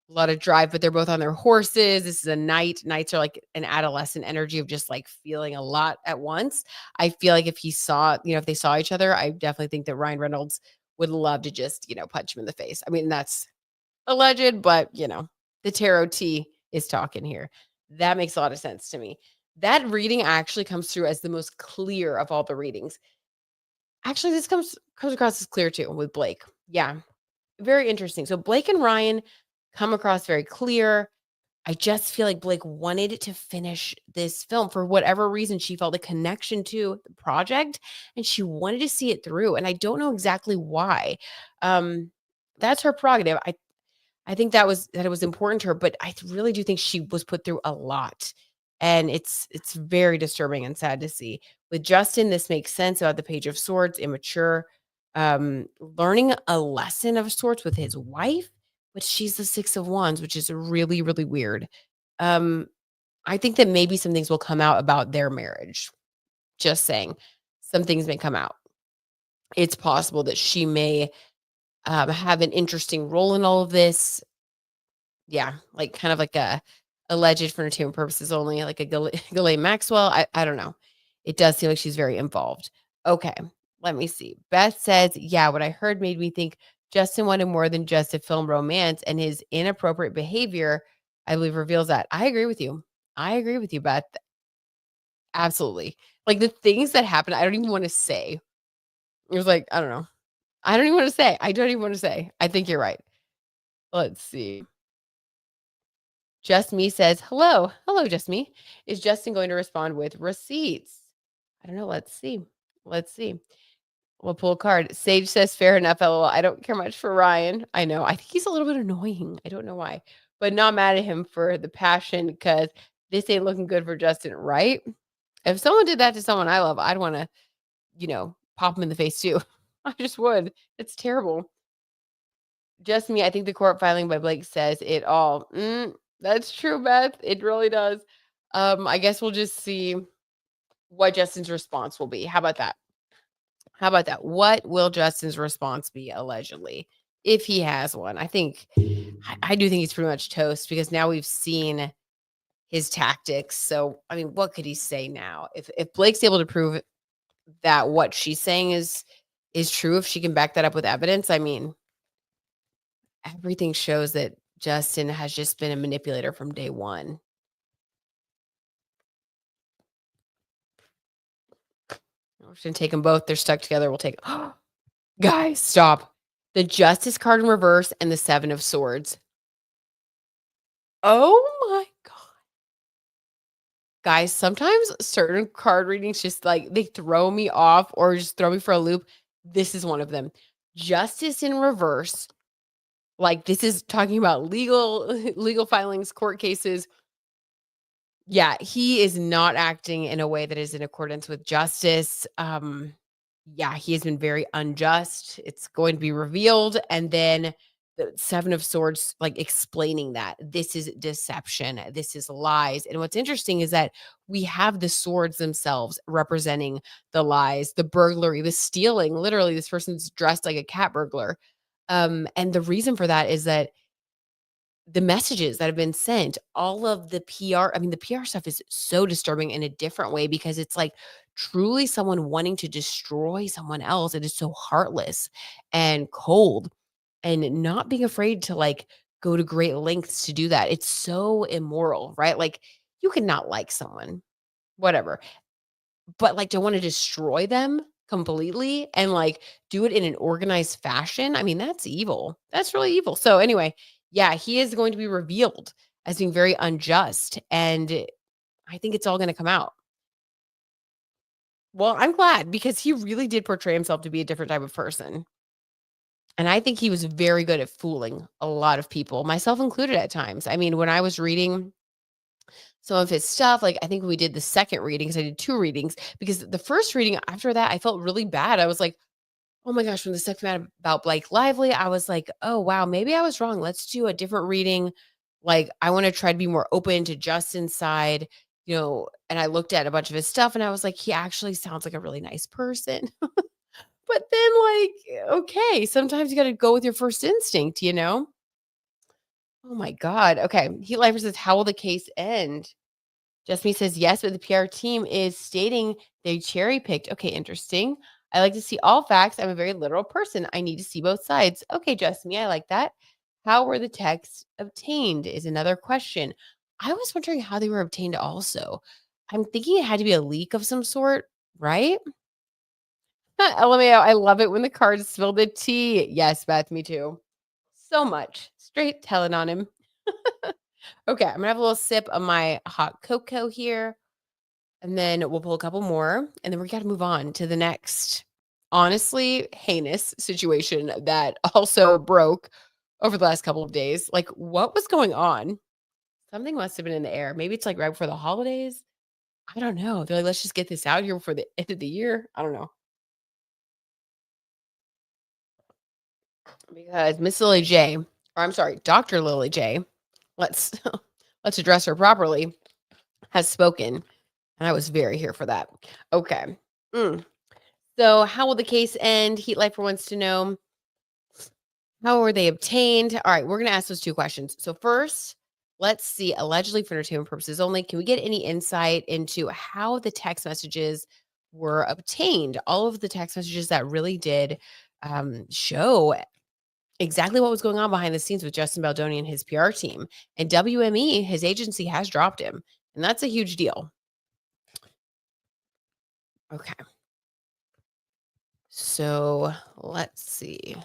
lot of drive, but they're both on their horses. This is a knight. Knights are like an adolescent energy of just like feeling a lot at once. I feel like if if they saw each other, I definitely think that Ryan Reynolds would love to just, punch him in the face. I mean, that's alleged, but the tarot T is talking here. That makes a lot of sense to me. That reading actually comes through as the most clear of all the readings. Actually, this comes across as clear too with Blake. Yeah, very interesting. So Blake and Ryan come across very clear. I just feel like Blake wanted to finish this film for whatever reason. She felt a connection to the project and she wanted to see it through. And I don't know exactly why. That's her prerogative. I think that it was important to her, but I really do think she was put through a lot, and it's very disturbing and sad to see. With Justin, this makes sense about the Page of Swords, immature, learning a lesson of sorts with his wife, but she's the Six of Wands, which is really, really weird. Um, I think that maybe some things will come out about their marriage. Just saying, some things may come out. It's possible that she may have an interesting role in all of this. Yeah, like, kind of like a alleged for entertainment purposes only, like a Ghislaine Maxwell. I don't know. It does seem like she's very involved. Okay, let me see. Beth says, "Yeah, what I heard made me think Justin wanted more than just a film romance, and his inappropriate behavior, I believe, reveals that." I agree with you. I agree with you, Beth. Absolutely. Like, the things that happened, I don't even wanna say. It was like, I don't know. I don't even wanna say. I don't even wanna say. I think you're right. Let's see. Just Me says, "Hello. Hello, Just Me. Is Justin going to respond with receipts?" I don't know. Let's see. Let's see. We'll pull a card. Sage says, "Fair enough, LOL. I don't care much for Ryan." I know. I think he's a little bit annoying. I don't know why, but not mad at him for the passion because this ain't looking good for Justin, right? If someone did that to someone I love, I'd want to, pop him in the face too. I just would. It's terrible. Just Me, I think the court filing by Blake says it all. That's true, Beth. It really does. I guess we'll just see what Justin's response will be. How about that? How about that? What will Justin's response be allegedly, if he has one? I do think he's pretty much toast because now we've seen his tactics. So, I mean, what could he say now? If Blake's able to prove that what she's saying is true, if she can back that up with evidence, I mean, everything shows that Justin has just been a manipulator from day one. We're just gonna take them both. They're stuck together. We'll take guys, stop. The Justice card in reverse and the Seven of Swords. Oh my god. Guys, sometimes certain card readings just like they throw me off or just throw me for a loop. This is one of them. Justice in reverse. Like this is talking about legal legal filings, court cases. Yeah, he is not acting in a way that is in accordance with justice. Yeah, he has been very unjust. It's going to be revealed. And then the Seven of Swords, like explaining that this is deception, this is lies. And what's interesting is that we have the swords themselves representing the lies, the burglary, the stealing. Literally, this person's dressed like a cat burglar. And the reason for that is that the messages that have been sent, all of the PR, I mean, the PR stuff is so disturbing in a different way because it's like truly someone wanting to destroy someone else. It is so heartless and cold and not being afraid to like go to great lengths to do that. It's so immoral, right? Like you cannot like someone, whatever. But, like, to wanna destroy them completely and, like, do it in an organized fashion, I mean, that's evil. That's really evil. So, anyway, yeah, he is going to be revealed as being very unjust, and I think it's all gonna come out. Well, I'm glad because he really did portray himself to be a different type of person, and I think he was very good at fooling a lot of people, myself included at times. I mean, when I was reading some of his stuff. Like, I think we did the second reading because I did 2 readings because the first reading after that, I felt really bad. I was like, "Oh my gosh," when the stuff came out about Blake Lively, I was like, "Oh, wow, maybe I was wrong. Let's do a different reading." Like, I wanna try to be more open to Justin's side, and I looked at a bunch of his stuff and I was like, "He actually sounds like a really nice person." But then, like, okay, sometimes you gotta go with your first instinct, you know? Oh my god. Okay, Heat Lifer says, "How will the case end?" Just Me says yes, but the PR team is stating they cherry picked. Okay, interesting. I like to see all facts. I'm a very literal person. I need to see both sides. Okay, Just Me, I like that. How were the texts obtained? Is another question. I was wondering how they were obtained also. I'm thinking it had to be a leak of some sort, right? LMAO, I love it when the cards spill the tea. Yes, Beth, me too. So much. Straight telling on him. Okay, I'm gonna have a little sip of my hot cocoa here. And then we'll pull a couple more, and then we gotta move on to the next, honestly, heinous situation that also broke. over the last couple of days. Like, what was going on? Something must have been in the air. Maybe it's like right before the holidays. I don't know. They're like, let's just get this out here before the end of the year. I don't know. Because Miss Lilly J, or I'm sorry, Dr. Lilly J, let's let's address her properly, has spoken. And I was very here for that. Okay. Mm. So how will the case end? Heat Lifer wants to know, how were they obtained? All right, we're going to ask those two questions. So first, let's see, allegedly for entertainment purposes only, can we get any insight into how the text messages were obtained? All of the text messages that really did show exactly what was going on behind the scenes with Justin Baldoni and his PR team. And WME, his agency, has dropped him. And that's a huge deal. Okay. So let's see.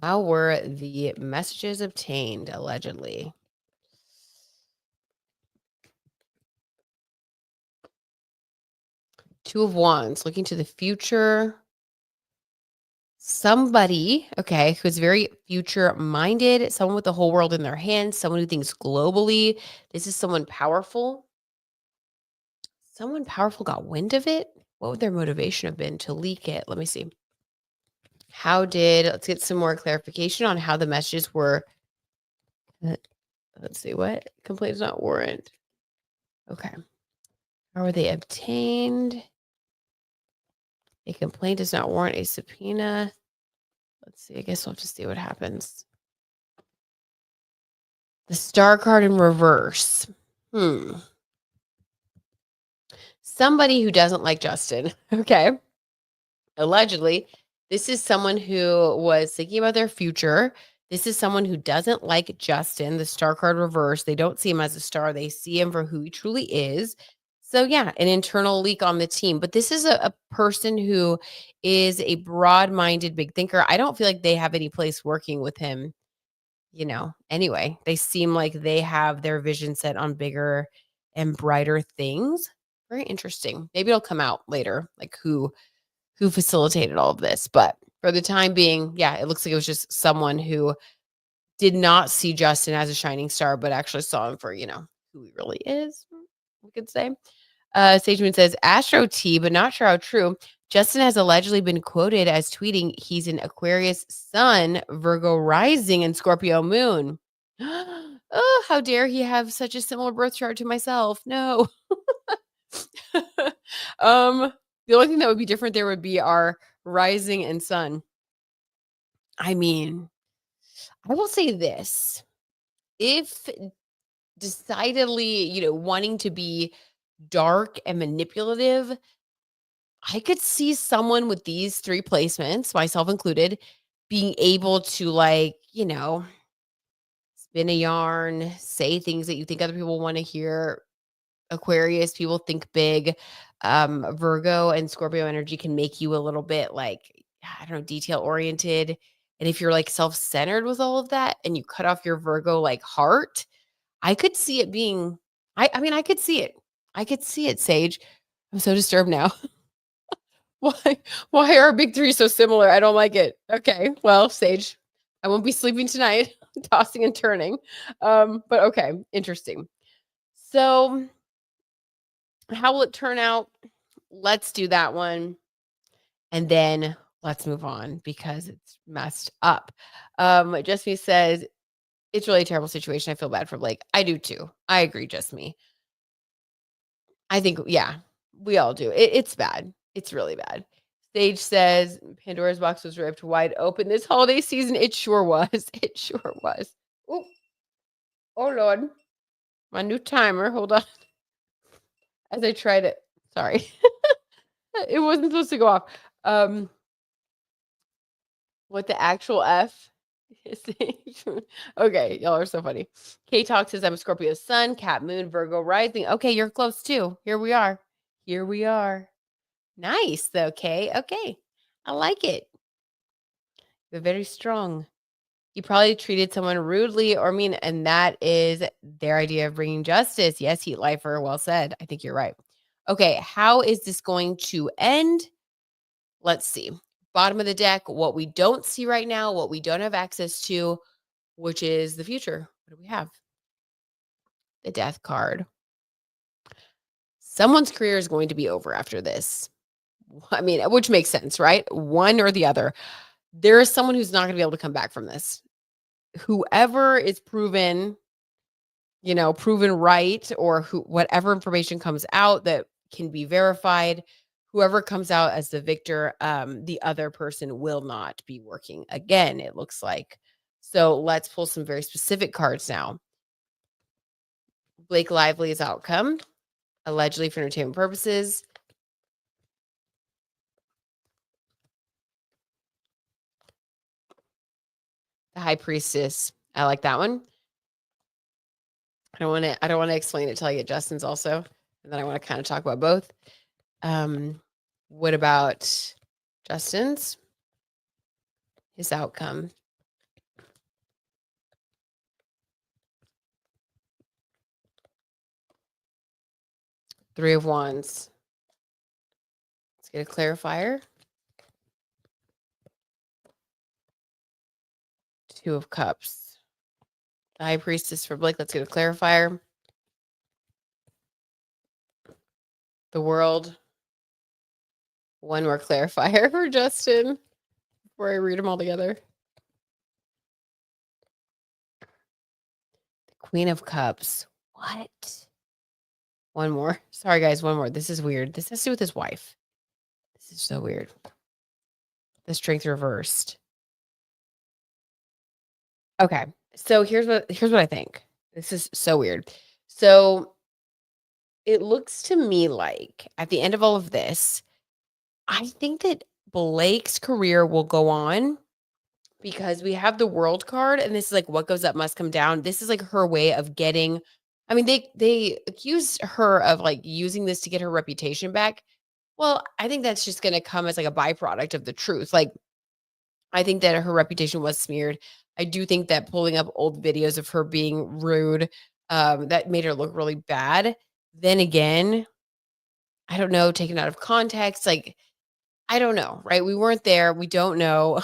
How were the messages obtained, allegedly? Two of Wands, looking to the future. Somebody, okay, who's very future minded, someone with the whole world in their hands, someone who thinks globally. This is someone powerful. Someone powerful got wind of it. What would their motivation have been to leak it? Let me see. Let's get some more clarification on how the messages were. Let's see, what? Complaint does not warrant. Okay. How were they obtained? A complaint does not warrant a subpoena. Let's see. I guess we'll have to see what happens. The star card in reverse. Somebody who doesn't like Justin. Okay. Allegedly, this is someone who was thinking about their future. This is someone who doesn't like Justin, the star card reverse. They don't see him as a star. They see him for who he truly is. So yeah, an internal leak on the team. But this is a person who is a broad-minded big thinker. I don't feel like they have any place working with him, anyway. They seem like they have their vision set on bigger and brighter things. Very interesting. Maybe it'll come out later, like who facilitated all of this. But for the time being, yeah, it looks like it was just someone who did not see Justin as a shining star, but actually saw him for, who he really is, we could say. Sage Moon says, Astro T, but not sure how true. Justin has allegedly been quoted as tweeting he's an Aquarius sun, Virgo rising, and Scorpio moon. Oh, how dare he have such a similar birth chart to myself? No. The only thing that would be different there would be our rising and sun. I mean, I will say this. If decidedly, wanting to be dark and manipulative, I could see someone with these three placements, myself included, being able to spin a yarn, say things that you think other people want to hear. Aquarius, people think big. Virgo and Scorpio energy can make you a little bit like, I don't know, detail oriented. And if you're like self-centered with all of that and you cut off your Virgo like heart, I could see it being, I mean, I could see it. I could see it, Sage. I'm so disturbed now. Why are our big three so similar? I don't like it. Okay. Well, Sage, I won't be sleeping tonight, tossing and turning. But okay, interesting. So how will it turn out? Let's do that one. And then let's move on because it's messed up. Just me says, it's really a terrible situation. I feel bad for Blake. I do too. I agree, just me. I think, yeah, we all do. It's bad. It's really bad. Sage says Pandora's box was ripped wide open this holiday season. It sure was. It sure was. Ooh. Oh, Lord. My new timer. Hold on. As I tried it. Sorry. It wasn't supposed to go off. What the actual F? Okay, y'all are so funny. K Talk says I'm a Scorpio sun, Cat moon, Virgo rising. Okay, you're close too. Here we are. Here we are. Nice though, Kay. Okay. I like it. You're very strong. You probably treated someone rudely or mean, and that is their idea of bringing justice. Yes, Heat Lifer. Well said. I think you're right. Okay, how is this going to end? Let's see. bottom of the deck, what we don't see right now, what we don't have access to, which is the future. What do we have? The death card. Someone's career is going to be over after this. I mean, which makes sense, right? One or the other. There is someone who's not going to be able to come back from this. Whoever is proven right, or whatever information comes out that can be verified, whoever comes out as the victor, the other person will not be working again, it looks like. So let's pull some very specific cards now. Blake Lively's outcome, allegedly for entertainment purposes. The High Priestess. I like that one. I don't want to explain it till I get Justin's also. And then I want to kind of talk about both. What about Justin's? His outcome. Three of Wands. Let's get a clarifier. Two of Cups. The High Priestess for Blake. Let's get a clarifier. The World. One more clarifier for Justin before I read them all together. The Queen of Cups. What? One more. Sorry, guys. One more. This is weird. This has to do with his wife. This is so weird. The Strength reversed. Okay. So here's what I think. This is so weird. So it looks to me like at the end of all of this, I think that Blake's career will go on because we have the World card, and this is like what goes up must come down. This is like her way of getting. I mean, they accused her of like using this to get her reputation back. Well, I think that's just going to come as like a byproduct of the truth. Like, I think that her reputation was smeared. I do think that pulling up old videos of her being rude, that made her look really bad. Then again, I don't know, taken out of context, like, I don't know, right? We weren't there. We don't know.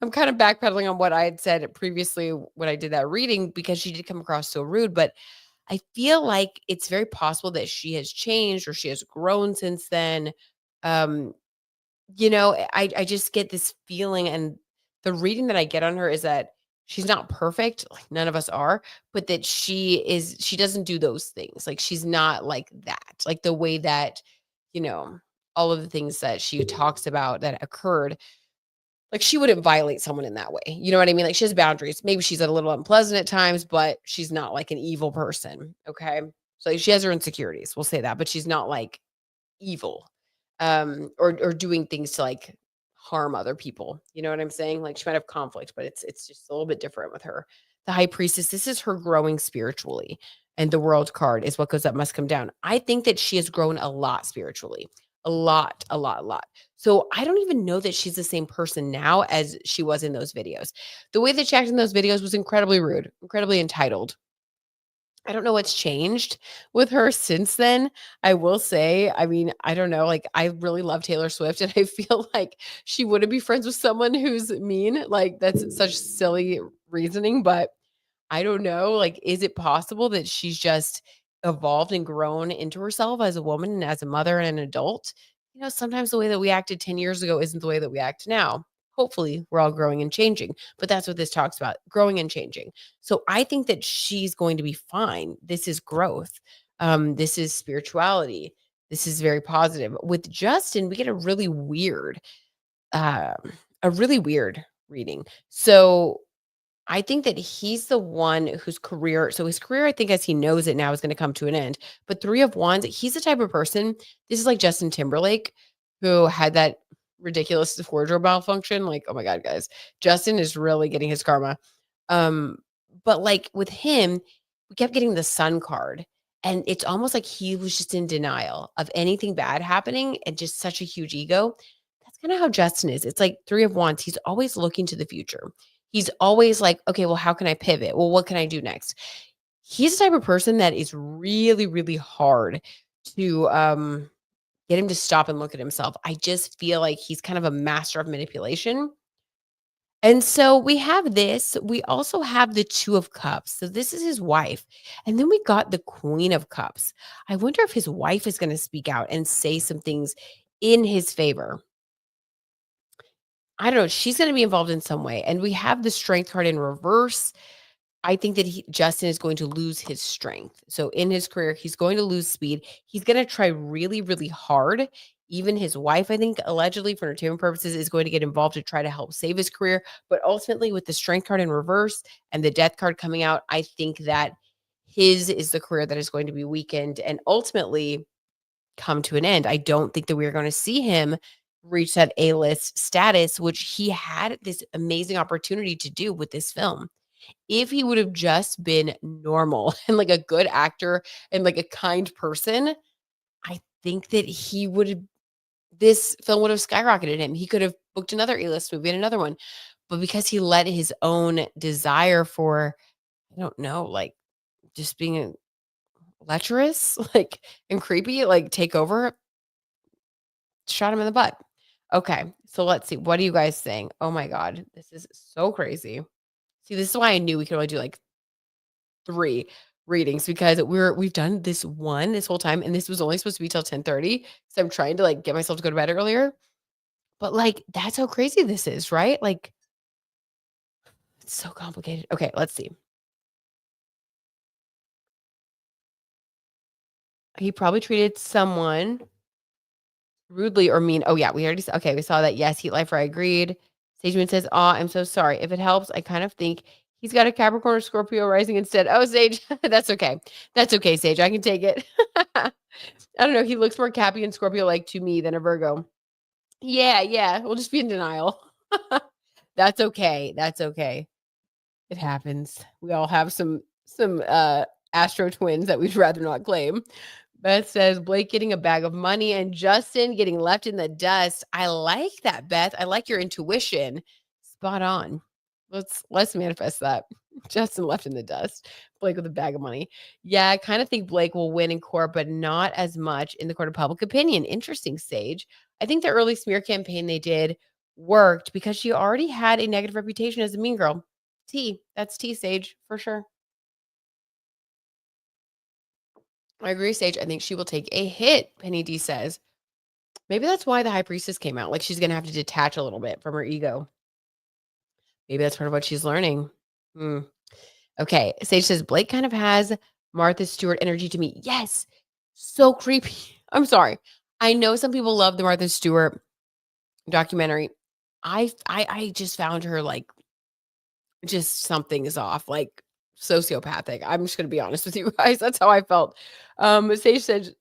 I'm kind of backpedaling on what I had said previously when I did that reading because she did come across so rude, but I feel like it's very possible that she has changed or she has grown since then. Um, I just get this feeling, and the reading that I get on her is that she's not perfect, like none of us are, but that she doesn't do those things. Like she's not like that. Like the way that, you know, all of the things that she talks about that occurred, like she wouldn't violate someone in that way. You know what I mean? Like she has boundaries. Maybe she's a little unpleasant at times, but she's not like an evil person. Okay. So she has her insecurities. We'll say that, but she's not like evil, or doing things to like harm other people. You know what I'm saying? Like she might have conflict, but it's just a little bit different with her. The High Priestess, this is her growing spiritually. And the World card is what goes up must come down. I think that she has grown a lot spiritually. A lot, a lot, a lot. So I don't even know that she's the same person now as she was in those videos. The way that she acted in those videos was incredibly rude, incredibly entitled. I don't know what's changed with her since then. I will say, I mean, I don't know, like, I really love Taylor Swift, and I feel like she wouldn't be friends with someone who's mean. Like, that's such silly reasoning, but I don't know, like, is it possible that she's just evolved and grown into herself as a woman and as a mother and an adult? Sometimes the way that we acted 10 years ago isn't the way that we act now. Hopefully, we're all growing and changing, but that's what this talks about, growing and changing. So I think that she's going to be fine. This is growth. This is spirituality. This is very positive. With Justin, we get um, a really weird reading. So I think that he's the one whose career, so his career, I think as he knows it now, is going to come to an end. But Three of Wands, he's the type of person, this is like Justin Timberlake, who had that ridiculous wardrobe malfunction. Like, oh my God, guys, Justin is really getting his karma. Um, but like with him, we kept getting the Sun card. And it's almost like he was just in denial of anything bad happening and just such a huge ego. That's kind of how Justin is. It's like Three of Wands. He's always looking to the future. He's always like, okay, well, how can I pivot? Well, what can I do next? He's the type of person that is really, really hard to get him to stop and look at himself. I just feel like he's kind of a master of manipulation. And so we have this. We also have the 2 of cups. So this is his wife. And then we got the queen of cups. I wonder if his wife is going to speak out and say some things in his favor. I don't know. She's going to be involved in some way. And we have the strength card in reverse. I think that Justin is going to lose his strength. So in his career, he's going to lose speed. He's going to try really, really hard. Even his wife, I think, allegedly for entertainment purposes, is going to get involved to try to help save his career. But ultimately, with the strength card in reverse and the death card coming out, I think that his is the career that is going to be weakened and ultimately come to an end. I don't think that we're going to see him reach that A-list status, which he had this amazing opportunity to do with this film. If he would have just been normal and like a good actor and like a kind person, I think that he would have this film would have skyrocketed him. He could have booked another A-list movie and another one. But because he let his own desire for, I don't know, like just being lecherous, like and creepy, like take over, shot him in the butt. Okay. So let's see. What are you guys saying? Oh my God. This is so crazy. See, this is why I knew we could only do like 3 readings because we've done this one this whole time, and this was only supposed to be till 10:30, so I'm trying to, like, get myself to go to bed earlier, but, like, that's how crazy this is, right? Like, it's so complicated. Okay, let's see. He probably treated someone rudely or mean. Oh, yeah, we already okay, we saw that. Yes, Heat Lifer, I agreed. Sageman says, "Aw, I'm so sorry. If it helps, I kind of think he's got a Capricorn or Scorpio rising instead." Oh, Sage, that's okay. That's okay, Sage, I can take it. I don't know, he looks more Cappy and Scorpio-like to me than a Virgo. Yeah, yeah, we'll just be in denial. That's okay, that's okay. It happens. We all have some Astro twins that we'd rather not claim. Beth says, "Blake getting a bag of money and Justin getting left in the dust." I like that, Beth. I like your intuition. Spot on. Let's manifest that. Justin left in the dust. Blake with a bag of money. Yeah, I kind of think Blake will win in court, but not as much in the court of public opinion. Interesting, Sage. I think the early smear campaign they did worked because she already had a negative reputation as a mean girl. T. That's T, Sage, for sure. I agree, Sage. I think she will take a hit, Penny D says. Maybe that's why the high priestess came out. Like she's gonna have to detach a little bit from her ego. Maybe that's part of what she's learning. Hmm. Okay. Sage says Blake kind of has Martha Stewart energy to me. Yes. So creepy. I'm sorry. I know some people love the Martha Stewart documentary. I just found her like just something is off, like sociopathic. I'm just gonna be honest with you guys. That's how I felt. Sage says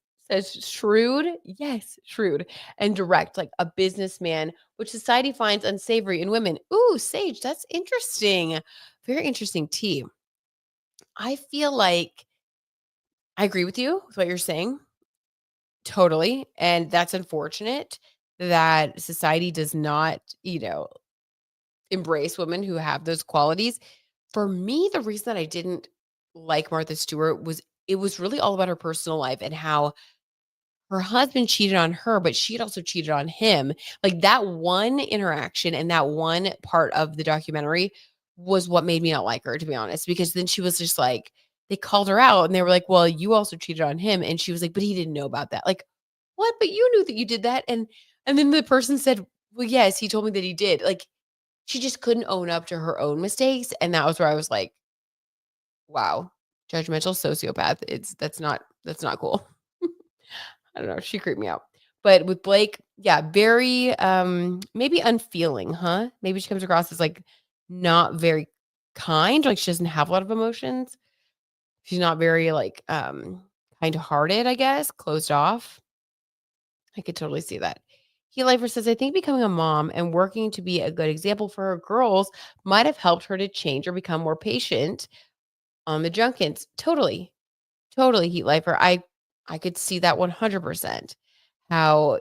shrewd, yes, shrewd and direct, like a businessman, which society finds unsavory in women. Ooh, Sage, that's interesting. Very interesting tea. I feel like I agree with you with what you're saying. Totally. And that's unfortunate that society does not, embrace women who have those qualities. For me, the reason that I didn't like Martha Stewart was it was really all about her personal life and how her husband cheated on her, but she had also cheated on him. Like that one interaction and that one part of the documentary was what made me not like her, to be honest, because then she was just like, they called her out and they were like, well, you also cheated on him. And she was like, but he didn't know about that. Like, what? But you knew that you did that. And then the person said, well, yes, he told me that he did. Like, she just couldn't own up to her own mistakes, and that was where I was like, "Wow, judgmental sociopath." That's not cool. I don't know, she creeped me out. But with Blake, yeah, very, maybe unfeeling, huh? Maybe she comes across as, like, not very kind, like, she doesn't have a lot of emotions. She's not very, like, kind-hearted, I guess, closed off. I could totally see that. He Lifer says, I think becoming a mom and working to be a good example for her girls might have helped her to change or become more patient on the junkins. Totally. Totally, Heat Lifer. I could see that 100%. How,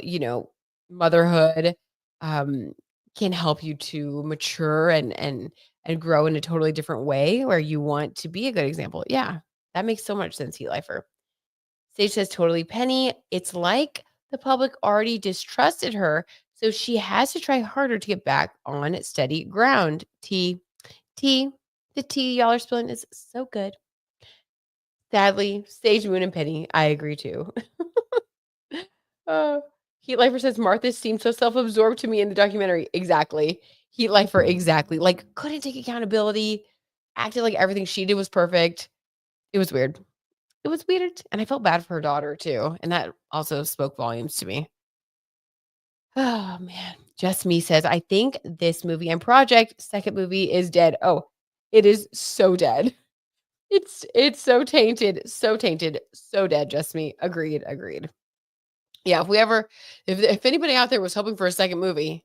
motherhood um can help you to mature and grow in a totally different way where you want to be a good example. Yeah. That makes so much sense, Heat Lifer. Sage says, totally, Penny. It's like The public already distrusted her, so she has to try harder to get back on steady ground. Tea, the tea y'all are spilling is so good. Sadly, Sage, Moon, and Penny, I agree too. Uh, Heat Lifer says Martha seemed so self-absorbed to me in the documentary. Exactly. Heat Lifer, exactly. Like, couldn't take accountability, acted like everything she did was perfect. It was weird. It was weird. And I felt bad for her daughter too. And that also spoke volumes to me. Oh man. Just me says, I think this movie and project, second movie, is dead. Oh, it is so dead. It's so tainted, so dead. Just me. Agreed. Agreed. Yeah, if anybody out there was hoping for a second movie,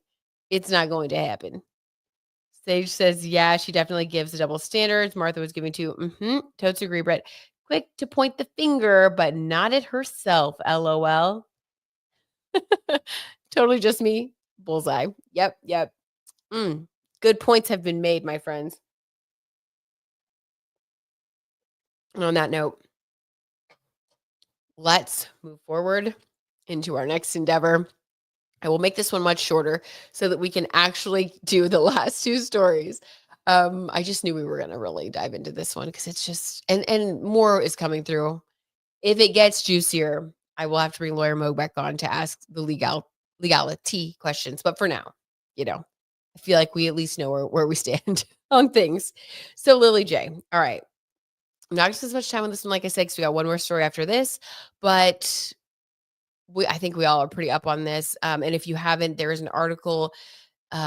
it's not going to happen. Sage says, yeah, she definitely gives the double standards. Martha was giving to, totes agree, Brett. Quick to point the finger, but not at herself. LOL. Totally just me. Bullseye. Yep, yep. Good points have been made, my friends. And on that note, let's move forward into our next endeavor. I will make this one much shorter so that we can actually do the last two stories. I just knew we were gonna really dive into this one because it's just and more is coming through. If it gets juicier, I will have to bring lawyer Mo back on to ask the legality questions. But for now, I feel like we at least know where we stand on things. So Lilly Jay, all right. I'm not just as much time on this one, like I said, because we got one more story after this, but I think we all are pretty up on this. And if you haven't, there is an article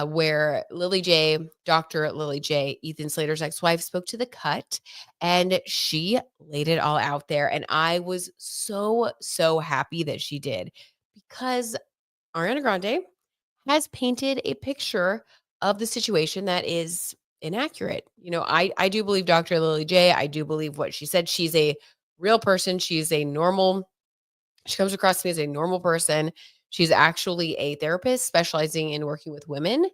where Lilly Jay, Dr. Lilly Jay, Ethan Slater's ex-wife, spoke to The Cut, and she laid it all out there. And I was so, so happy that she did, because Ariana Grande has painted a picture of the situation that is inaccurate. I do believe Dr. Lilly Jay. I do believe what she said. She's a real person. She comes across to me as a normal person. She's actually a therapist specializing in working with women.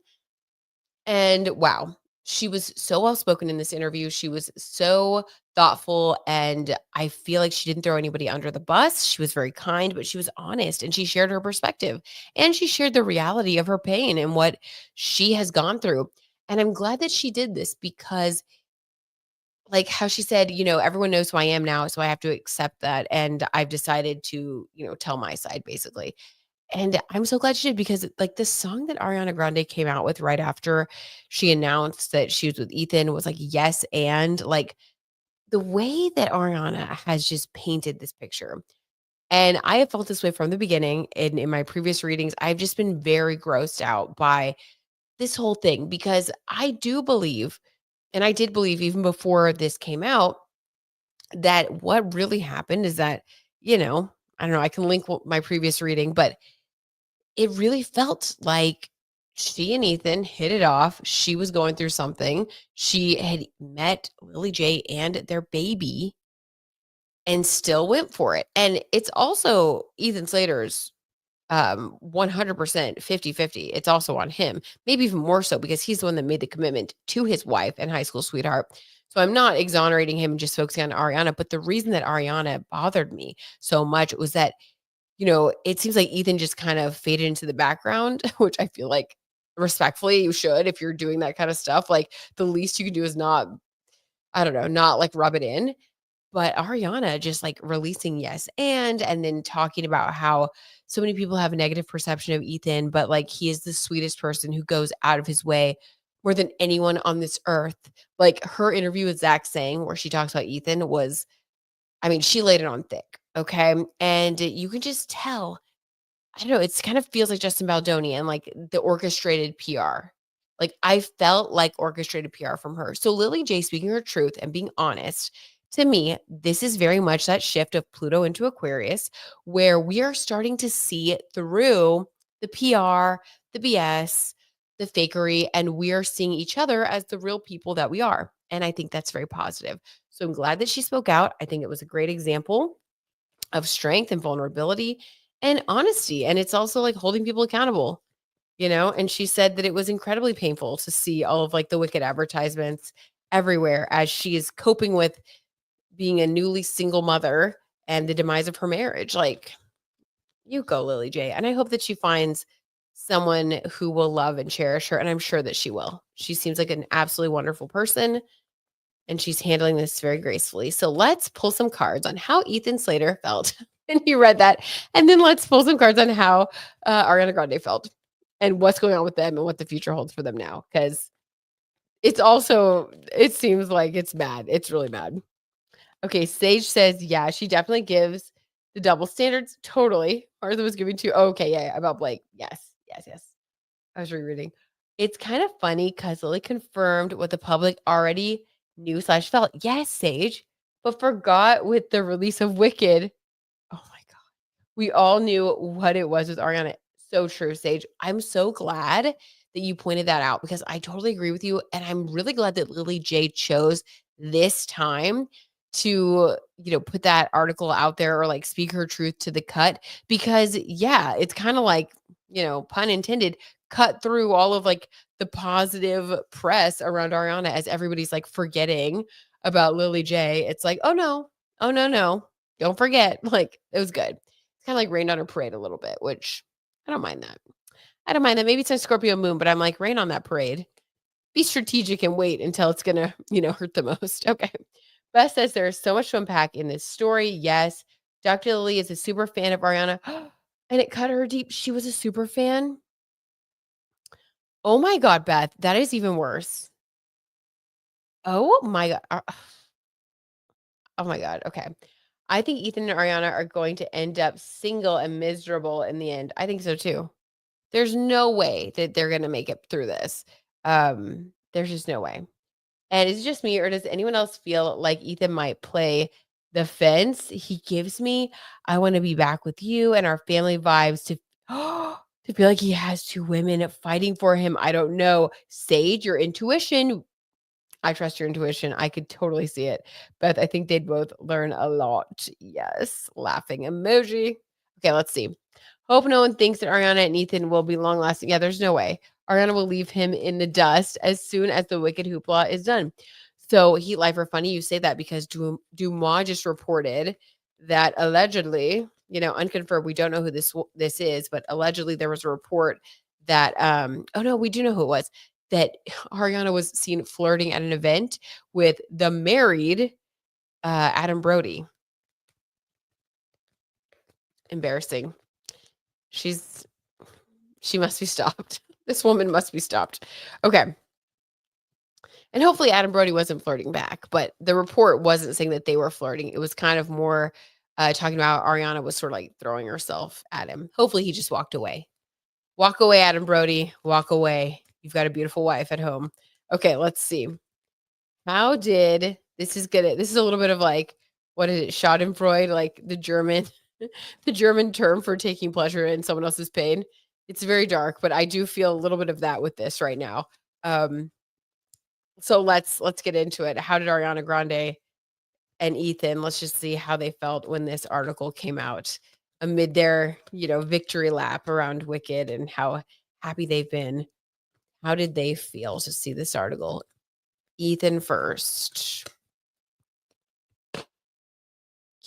And wow, she was so well spoken in this interview. She was so thoughtful. And I feel like she didn't throw anybody under the bus. She was very kind, but she was honest, and she shared her perspective, and she shared the reality of her pain and what she has gone through. And I'm glad that she did this because, like how she said, everyone knows who I am now. So I have to accept that. And I've decided to, tell my side basically. And I'm so glad she did, because, like, the song that Ariana Grande came out with right after she announced that she was with Ethan was like, yes, and like the way that Ariana has just painted this picture. And I have felt this way from the beginning. And in my previous readings, I've just been very grossed out by this whole thing, because I do believe, and I did believe even before this came out, that what really happened is that, I don't know, I can link my previous reading, but it really felt like she and Ethan hit it off. She was going through something. She had met Lilly Jay and their baby and still went for it. And it's also Ethan Slater's 100% 50-50. It's also on him, maybe even more so, because he's the one that made the commitment to his wife and high school sweetheart. So I'm not exonerating him and just focusing on Ariana. But the reason that Ariana bothered me so much was that, it seems like Ethan just kind of faded into the background, which I feel like respectfully you should. If you're doing that kind of stuff, like, the least you can do is not, I don't know, not like rub it in. But Ariana just, like, releasing yes and then talking about how so many people have a negative perception of Ethan, but, like, he is the sweetest person who goes out of his way more than anyone on this earth. Like, her interview with Zach Sang, where she talks about Ethan, was, I mean, she laid it on thick, okay? And you can just tell, I don't know, it's kind of feels like Justin Baldoni and, like, the orchestrated PR. Like, I felt like orchestrated PR from her. So Lilly J speaking her truth and being honest, to me, this is very much that shift of Pluto into Aquarius, where we are starting to see it through the PR, the BS, the fakery, and we are seeing each other as the real people that we are. And I think that's very positive. So I'm glad that she spoke out. I think it was a great example of strength and vulnerability and honesty. And it's also like holding people accountable, And she said that it was incredibly painful to see all of, like, the wicked advertisements everywhere as she is coping with being a newly single mother and the demise of her marriage. Like, You go, Lilly Jay. And I hope that she finds someone who will love and cherish her. And I'm sure that she will. She seems like an absolutely wonderful person and she's handling this very gracefully. So let's pull some cards on how Ethan Slater felt. And you read that. And then let's pull some cards on how Ariana Grande felt and what's going on with them and what the future holds for them now. Because it seems like it's bad. It's really bad. Okay, Sage says, yeah, she definitely gives the double standards. Totally. Martha was giving to, okay, yeah, about Blake. Yes, yes, yes. I was rereading. It's kind of funny because Lily confirmed what the public already knew slash felt. Yes, Sage, but forgot with the release of Wicked. Oh my God. We all knew what it was with Ariana. So true, Sage. I'm so glad that you pointed that out because I totally agree with you. And I'm really glad that Lilly J chose this time to, put that article out there or like speak her truth to the cut because, yeah, it's kind of like, pun intended, cut through all of like the positive press around Ariana as everybody's like forgetting about Lilly J. It's like, oh no, oh no, no. Don't forget. Like, it was good. Kinda like rained on her parade a little bit, which I don't mind that. I don't mind that. Maybe it's a Scorpio moon, but I'm like, rain on that parade. Be strategic and wait until it's gonna, hurt the most. Okay. Beth says there is so much to unpack in this story. Yes. Dr. Lily is a super fan of Ariana. And it cut her deep. She was a super fan. Oh my God, Beth. That is even worse. Oh my God. Oh my God. Okay. I think Ethan and Ariana are going to end up single and miserable in the end. I think so too. There's no way that they're gonna make it through this. There's just no way. And is it just me, or does anyone else feel like Ethan might play the fence? He gives me, I want to be back with you and our family vibes to to feel like he has two women fighting for him. I don't know. Sage, your intuition. I trust your intuition. I could totally see it. Beth, I think they'd both learn a lot. Yes. Laughing emoji. Okay, let's see. Hope no one thinks that Ariana and Ethan will be long lasting. Yeah, there's no way. Ariana will leave him in the dust as soon as the wicked hoopla is done. So, Heat Life or Funny, you say that because Dumois just reported that allegedly, unconfirmed, we don't know who this is, but allegedly there was a report that oh no, we do know who it was, that Ariana was seen flirting at an event with the married Adam Brody. Embarrassing. She must be stopped. This woman must be stopped. Okay. And hopefully Adam Brody wasn't flirting back, but the report wasn't saying that they were flirting. It was kind of more talking about Ariana was sort of like throwing herself at him. Hopefully he just walked away. Walk away, Adam Brody. Walk away. You've got a beautiful wife at home. Okay, let's see. How did this is a little bit of like, what is it? Schadenfreude, like the German the German term for taking pleasure in someone else's pain. It's very dark, but I do feel a little bit of that with this right now. Um, so let's get into it. How did Ariana Grande and Ethan, let's just see how they felt when this article came out amid their, victory lap around Wicked and how happy they've been. How did they feel to see this article? Ethan first.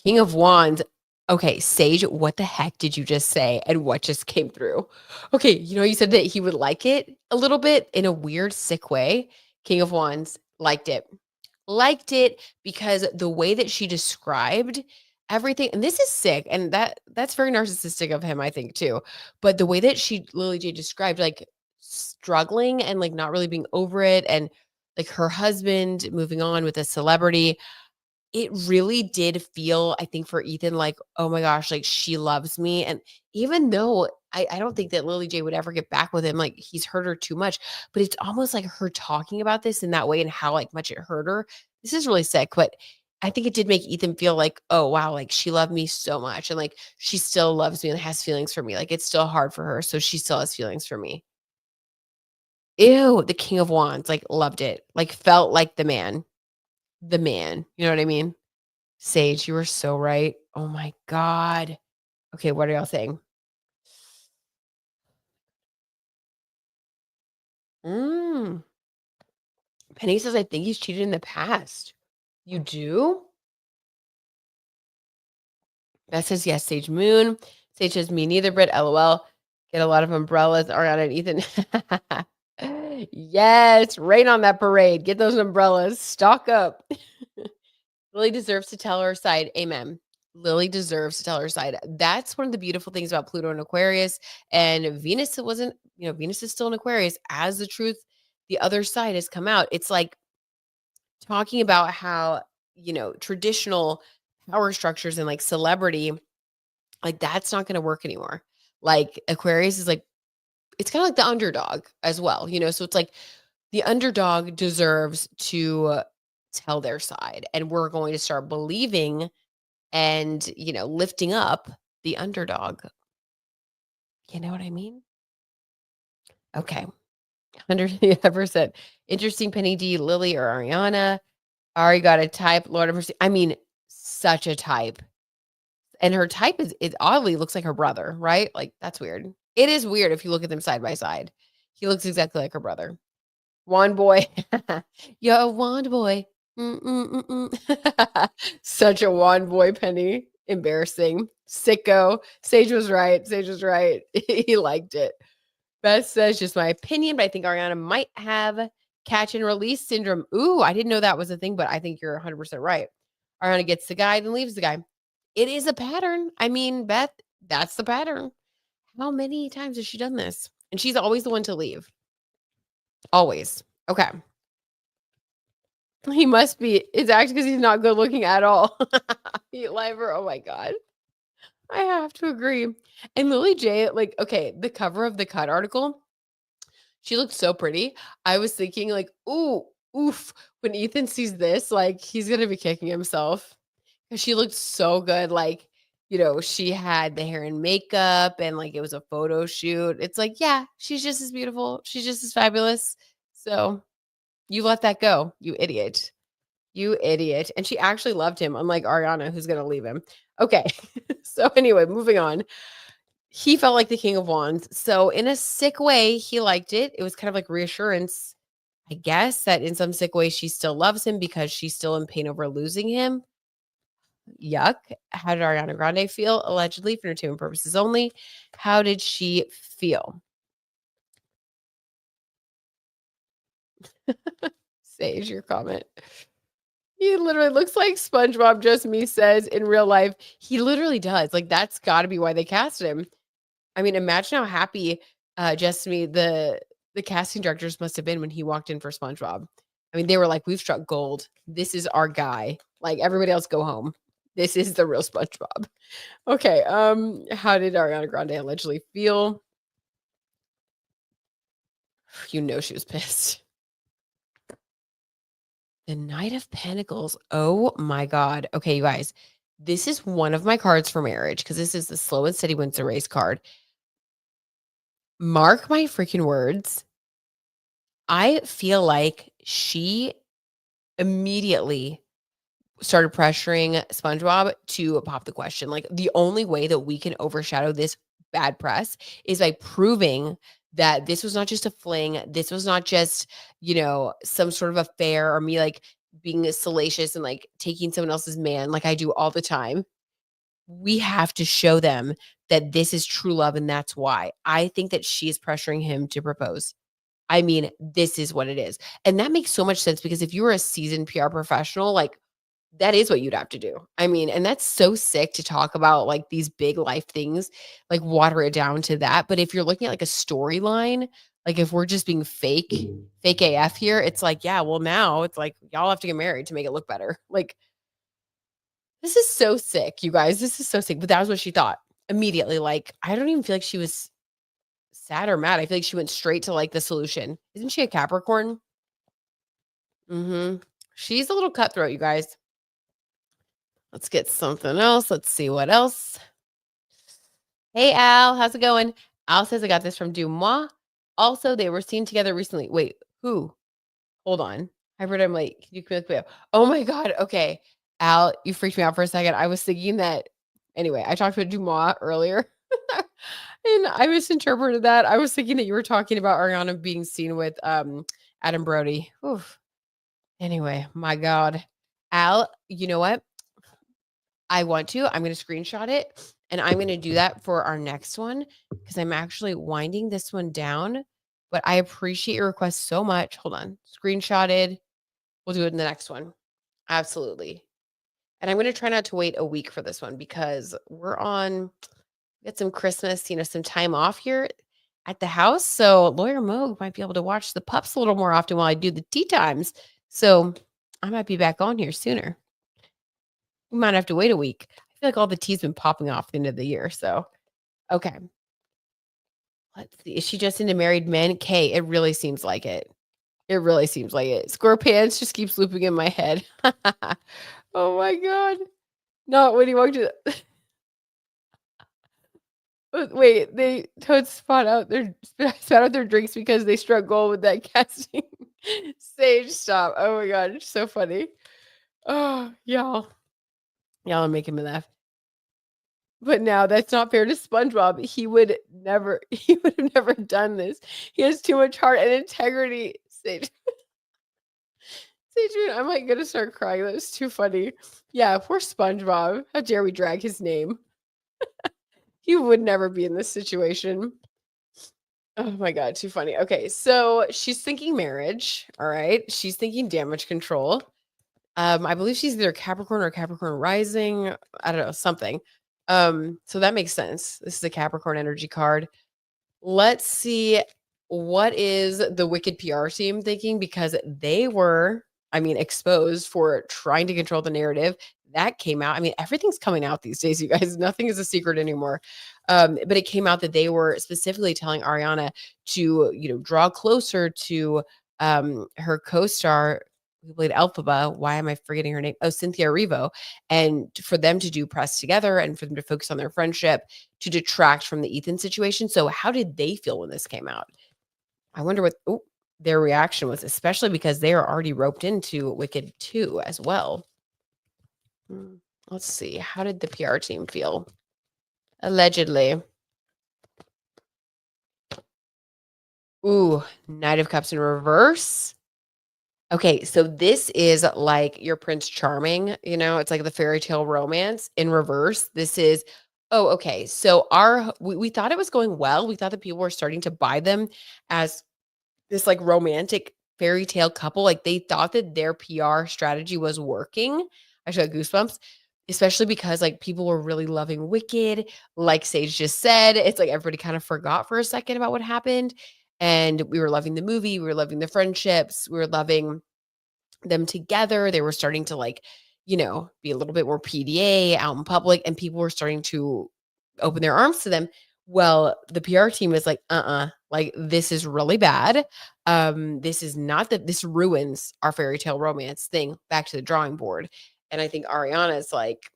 King of Wands. Okay, Sage, what the heck did you just say? And what just came through? Okay, you said that he would like it a little bit in a weird, sick way. King of Wands liked it. Liked it because the way that she described everything, and this is sick, and that's very narcissistic of him, I think, too. But the way that Lily J described like struggling and like not really being over it, and like her husband moving on with a celebrity, it really did feel, I think, for Ethan, like, oh my gosh, like she loves me. And even though I don't think that Lily J would ever get back with him, like he's hurt her too much, but it's almost like her talking about this in that way and how like much it hurt her. This is really sick, but I think it did make Ethan feel like, oh wow, like she loved me so much. And like she still loves me and has feelings for me. Like it's still hard for her. So she still has feelings for me. Ew, the King of Wands, like loved it. Like felt like the man. The man. You know what I mean? Sage, you were so right. Oh my God. Okay, what are y'all saying? Mm. Penny says, I think he's cheated in the past. You do? Beth says, yes, Sage Moon. Sage says, "Me neither, Brit, LOL. Get a lot of umbrellas, Ariana and Ethan." Yes, rain on that parade. Get those umbrellas. Stock up. Lily deserves to tell her side. Amen. Lily deserves to tell her side. That's one of the beautiful things about Pluto and Aquarius. And Venus, it wasn't, Venus is still in Aquarius. As the truth, the other side has come out. It's like talking about how, traditional power structures and like celebrity, like that's not going to work anymore. Like Aquarius is like, it's kind of like the underdog as well, so it's like the underdog deserves to tell their side, and we're going to start believing and, lifting up the underdog. You know what I mean? Okay. 100% interesting. Penny D, Lily or Ariana. Ari got a type. Lord of mercy. I mean, such a type. And her type is oddly looks like her brother, right? Like that's weird. It is weird if you look at them side by side. He looks exactly like her brother. Wand boy. You're a wand boy. Such a wand boy, Penny. Embarrassing. Sicko. Sage was right. Sage was right. He liked it. Beth says, just my opinion, but I think Ariana might have catch and release syndrome. Ooh, I didn't know that was a thing, but I think you're 100% right. Ariana gets the guy, then leaves the guy. It is a pattern. I mean, Beth, that's the pattern. How many times has she done this? And she's always the one to leave. Always. Okay. He must be. It's actually because he's not good looking at all. Heat Liver. Oh my God. I have to agree. And Lilly Jay, like, okay, the cover of the Cut article, she looked so pretty. I was thinking, like, ooh, oof. When Ethan sees this, like, he's gonna be kicking himself. Because she looked so good. Like, she had the hair and makeup and like it was a photo shoot. It's like, yeah, she's just as beautiful. She's just as fabulous. So you let that go, you idiot. You idiot. And she actually loved him, unlike Ariana, who's going to leave him. Okay. So, anyway, moving on. He felt like the King of Wands. So, in a sick way, he liked it. It was kind of like reassurance, I guess, that in some sick way, she still loves him because she's still in pain over losing him. Yuck. How did Ariana Grande feel? Allegedly, for entertainment purposes only. How did she feel? Sage, your comment. He literally looks like SpongeBob, just me says in real life. He literally does. Like, that's gotta be why they casted him. I mean, imagine how happy, just me, the casting directors must have been when he walked in for SpongeBob. I mean, they were like, "We've struck gold. This is our guy. Like, everybody else go home. This is the real SpongeBob." Okay, how did Ariana Grande allegedly feel? She was pissed. The Knight of Pentacles. Oh my God. Okay, you guys. This is one of my cards for marriage because this is the slow and steady wins the race card. Mark my freaking words. I feel like she immediately started pressuring SpongeBob to pop the question. Like, the only way that we can overshadow this bad press is by proving that this was not just a fling. This was not just, some sort of affair or me like being salacious and like taking someone else's man like I do all the time. We have to show them that this is true love. And that's why I think that she is pressuring him to propose. I mean, this is what it is. And that makes so much sense because if you were a seasoned PR professional, like that is what you'd have to do. I mean, and that's so sick to talk about like these big life things, like water it down to that. But if you're looking at like a storyline, like if we're just being fake AF here, it's like, yeah, well, now it's like y'all have to get married to make it look better. Like, this is so sick, you guys. This is so sick. But that was what she thought immediately. Like, I don't even feel like she was sad or mad. I feel like she went straight to like the solution. Isn't she a Capricorn? She's a little cutthroat, you guys. Let's get something else. Let's see what else. Hey, Al, how's it going? Al says I got this from Dumois. Also, they were seen together recently. Wait, who? Hold on. I heard I'm late. Can you click me up? Oh my God. Okay. Al, you freaked me out for a second. I was thinking that, anyway, I talked with Dumois earlier and I misinterpreted that. I was thinking that you were talking about Ariana being seen with Adam Brody. Oof. Anyway, my God. Al, you know what? I'm going to screenshot it And I'm gonna do that for our next one because I'm actually winding this one down. But I appreciate your request so much. Hold on. Screenshotted. We'll do it in the next one. Absolutely. And I'm gonna try not to wait a week for this one because we're on get some Christmas, some time off here at the house. So Lawyer Moog might be able to watch the pups a little more often while I do the tea times. So I might be back on here sooner. We might have to wait a week. I feel like all the tea's been popping off at the end of the year. So okay. Let's see. Is she just into married men? Kay, it really seems like it. It really seems like it. Square pants just keeps looping in my head. Oh my god. No, when he walked to the wait, they toads spat out their drinks because they struck gold with that casting. Sage, stop. Oh my god, it's so funny. Oh, y'all. Y'all are making me laugh. But now that's not fair to SpongeBob. He would have never done this. He has too much heart and integrity. Sage, I might gonna start crying. That was too funny. Yeah, poor SpongeBob. How dare we drag his name? He would never be in this situation. Oh my god, too funny. Okay, so she's thinking marriage, all right? She's thinking damage control. I believe she's either Capricorn or Capricorn rising. I don't know, something. So that makes sense. This is a Capricorn energy card. Let's see what is the Wicked PR team thinking because they were, exposed for trying to control the narrative. That came out. Everything's coming out these days, you guys. Nothing is a secret anymore. But it came out that they were specifically telling Ariana to, draw closer to her co-star who played Elphaba. Why am I forgetting her name? Oh, Cynthia Erivo. And for them to do press together and for them to focus on their friendship to detract from the Ethan situation. So how did they feel when this came out? I wonder what their reaction was, especially because they are already roped into Wicked 2 as well. Let's see. How did the PR team feel? Allegedly. Ooh, Knight of Cups in reverse. Okay, so this is like your Prince Charming, it's like the fairy tale romance in reverse. This is, oh, okay. So we thought it was going well. We thought that people were starting to buy them as this like romantic fairy tale couple. Like they thought that their PR strategy was working. I actually got goosebumps, especially because like people were really loving Wicked. Like Sage just said, it's like everybody kind of forgot for a second about what happened. And we were loving the movie. We were loving the friendships. We were loving them together. They were starting to like, be a little bit more PDA out in public and people were starting to open their arms to them. Well, the PR team is like, like this is really bad. This is not that this ruins our fairy tale romance thing. Back to the drawing board. And I think Ariana is like,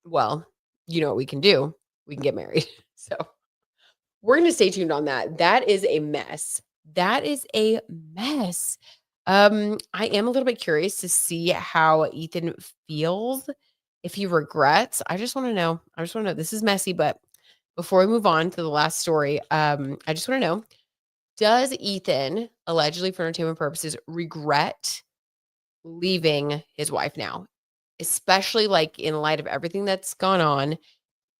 well, you know what we can do? We can get married. So we're going to stay tuned on that. That is a mess. That is a mess. I am a little bit curious to see how Ethan feels, if he regrets. I just want to know. This is messy, but before we move on to the last story, I just want to know, does Ethan, allegedly for entertainment purposes, regret leaving his wife now? Especially like in light of everything that's gone on.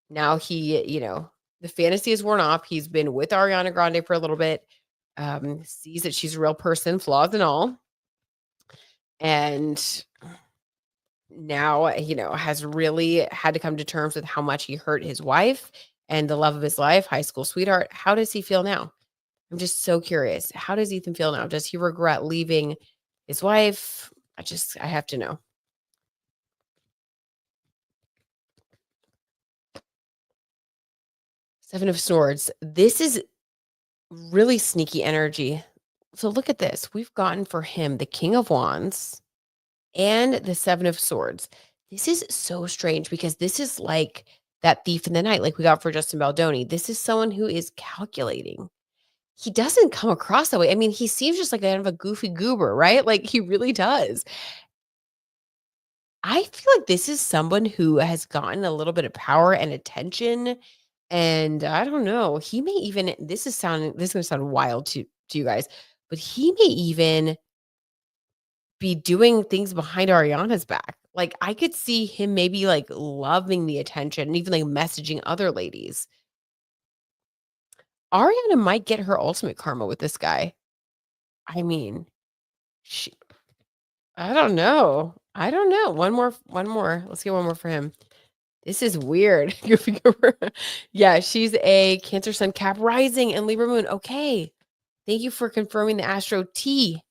Now he, the fantasy is worn off. He's been with Ariana Grande for a little bit, sees that she's a real person, flaws and all. And now, has really had to come to terms with how much he hurt his wife and the love of his life, high school sweetheart. How does he feel now? I'm just so curious. How does Ethan feel now? Does he regret leaving his wife? I have to know. Seven of Swords. This is really sneaky energy. So look at this. We've gotten for him the King of Wands and the Seven of Swords. This is so strange because this is like that thief in the night, like we got for Justin Baldoni. This is someone who is calculating. He doesn't come across that way. He seems just like kind of a goofy goober, right? Like he really does. I feel like this is someone who has gotten a little bit of power and attention. And I don't know, he may even, this is going to sound wild to you guys, but he may even be doing things behind Ariana's back. Like, I could see him maybe, like, loving the attention and even, like, messaging other ladies. Ariana might get her ultimate karma with this guy. I mean, she I don't know. I don't know. One more. Let's get one more for him. This is weird. Yeah, she's a Cancer Sun, Cap Rising, and Libra Moon. Okay. Thank you for confirming the Astro T,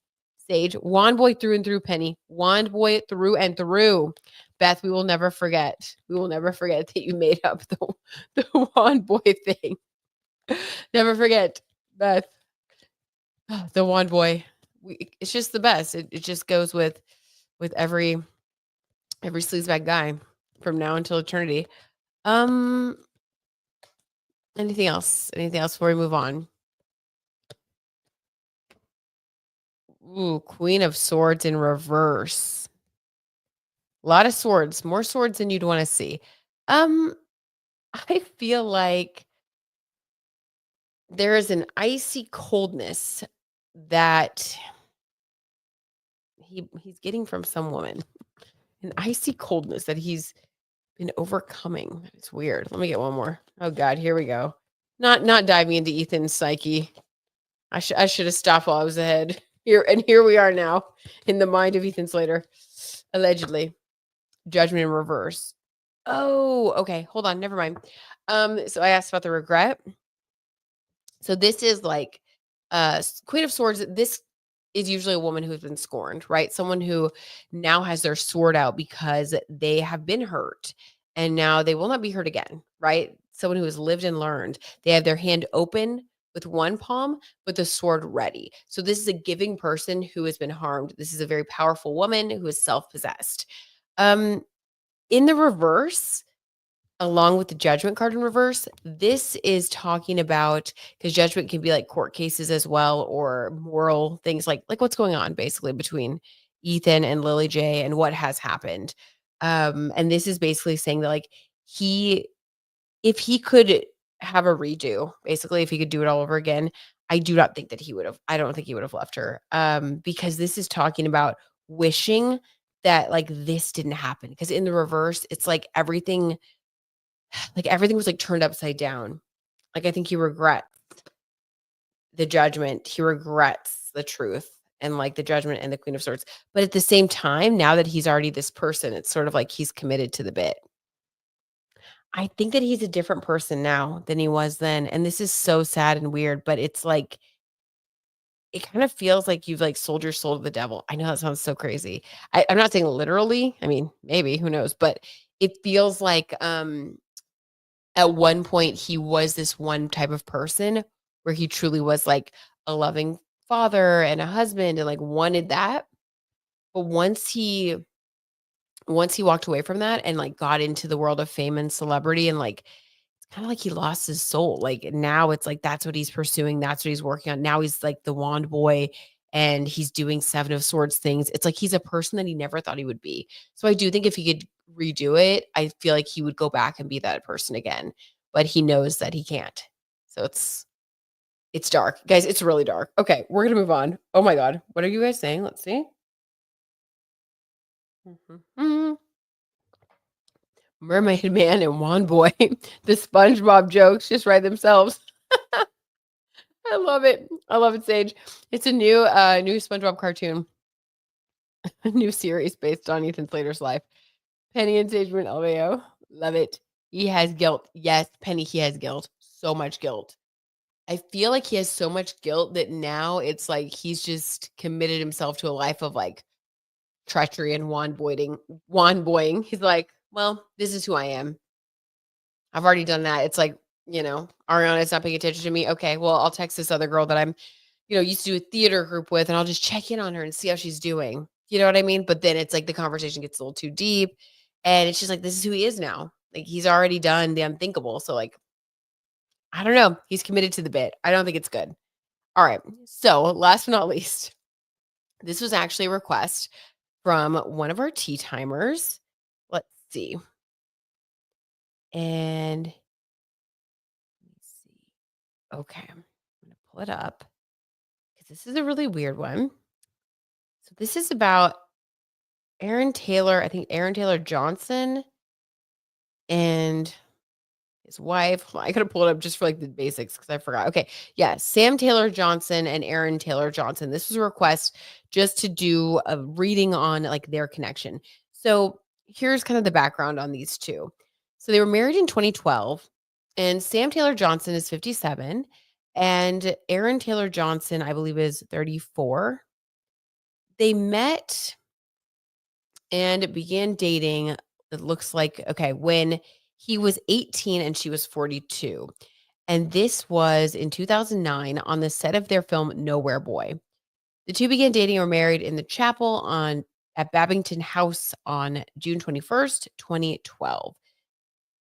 Sage. Wand boy through and through, Penny. Wand boy through and through. Beth, we will never forget. We will never forget that you made up the wand boy thing. Never forget, Beth. The wand boy. It's just the best. It just goes with every sleazebag guy from now until eternity. Um, anything else? Anything else before we move on? Ooh, Queen of Swords in reverse. A lot of swords, more swords than you'd want to see. Um, I feel like there is an icy coldness that he's getting from some woman. An icy coldness that he's been overcoming. It's weird. Let me get one more. Oh God, here we go. Not diving into Ethan's psyche. I should have stopped while I was ahead. Here we are now in the mind of Ethan Slater. Allegedly. Judgment in reverse. Oh, okay. Hold on. Never mind. So I asked about the regret. So this is like Queen of Swords. This is usually a woman who's been scorned, right? Someone who now has their sword out because they have been hurt and now they will not be hurt again, right? Someone who has lived and learned. They have their hand open with one palm, but the sword ready. So this is a giving person who has been harmed. This is a very powerful woman who is self-possessed. Um, in the reverse, along with the judgment card in reverse, this is talking about because judgment can be like court cases as well, or moral things like what's going on basically between Ethan and Lilly Jay and what has happened. And this is basically saying that like he if he could have a redo, basically if he could do it all over again, I do not think that he would have. I don't think he would have left her. Because this is talking about wishing that like this didn't happen. Because in the reverse, it's like everything was like turned upside down. Like I think he regrets the judgment. He regrets the truth and like the judgment and the Queen of Swords. But at the same time, now that he's already this person, it's sort of like he's committed to the bit. I think that he's a different person now than he was then. And this is so sad and weird, but it's like it kind of feels like you've like sold your soul to the devil. I know that sounds so crazy. I'm not saying literally. I mean, maybe, who knows? But it feels like at one point he was this one type of person where he truly was like a loving father and a husband and like wanted that. But once he walked away from that and like got into the world of fame and celebrity and like it's kind of like he lost his soul. Like now it's like that's what he's pursuing, that's what he's working on. Now he's like the wand boy and he's doing Seven of Swords things. It's like he's a person that he never thought he would be. So I do think if he could redo it, I feel like he would go back and be that person again. But he knows that he can't. So it's dark. Guys, it's really dark. Okay, we're gonna move on. Oh my god. What are you guys saying? Let's see. Mhm. Mermaid Man and Wand Boy. The SpongeBob jokes just write themselves. I love it. I love it, Sage. It's a new SpongeBob cartoon, a new series based on Ethan Slater's life. Penny and Sage were in LVO. Love it. He has guilt. Yes, Penny, he has guilt. So much guilt. I feel like he has so much guilt that now it's like he's just committed himself to a life of like treachery and wand boying. He's like, well, this is who I am. I've already done that. It's like, Ariana's not paying attention to me. Okay, well, I'll text this other girl that I'm, used to do a theater group with, and I'll just check in on her and see how she's doing. You know what I mean? But then it's like the conversation gets a little too deep, and it's just like, this is who he is now. Like he's already done the unthinkable. So like, I don't know. He's committed to the bit. I don't think it's good. All right. So last but not least, this was actually a request from one of our tea timers. Let's see. And let me see. Okay. I'm going to pull it up because this is a really weird one. So this is about Aaron Taylor, I think Aaron Taylor Johnson and his wife. Hold on, I gotta pull it up just for like the basics because I forgot. Okay. Yeah. Sam Taylor Johnson and Aaron Taylor Johnson. This was a request just to do a reading on like their connection. So here's kind of the background on these two. So they were married in 2012, and Sam Taylor Johnson is 57, and Aaron Taylor Johnson, I believe, is 34. They met and began dating, it looks like, okay, when he was 18 and she was 42. And this was in 2009 on the set of their film Nowhere Boy. The two began dating or married in the chapel on at Babington House on June 21st, 2012.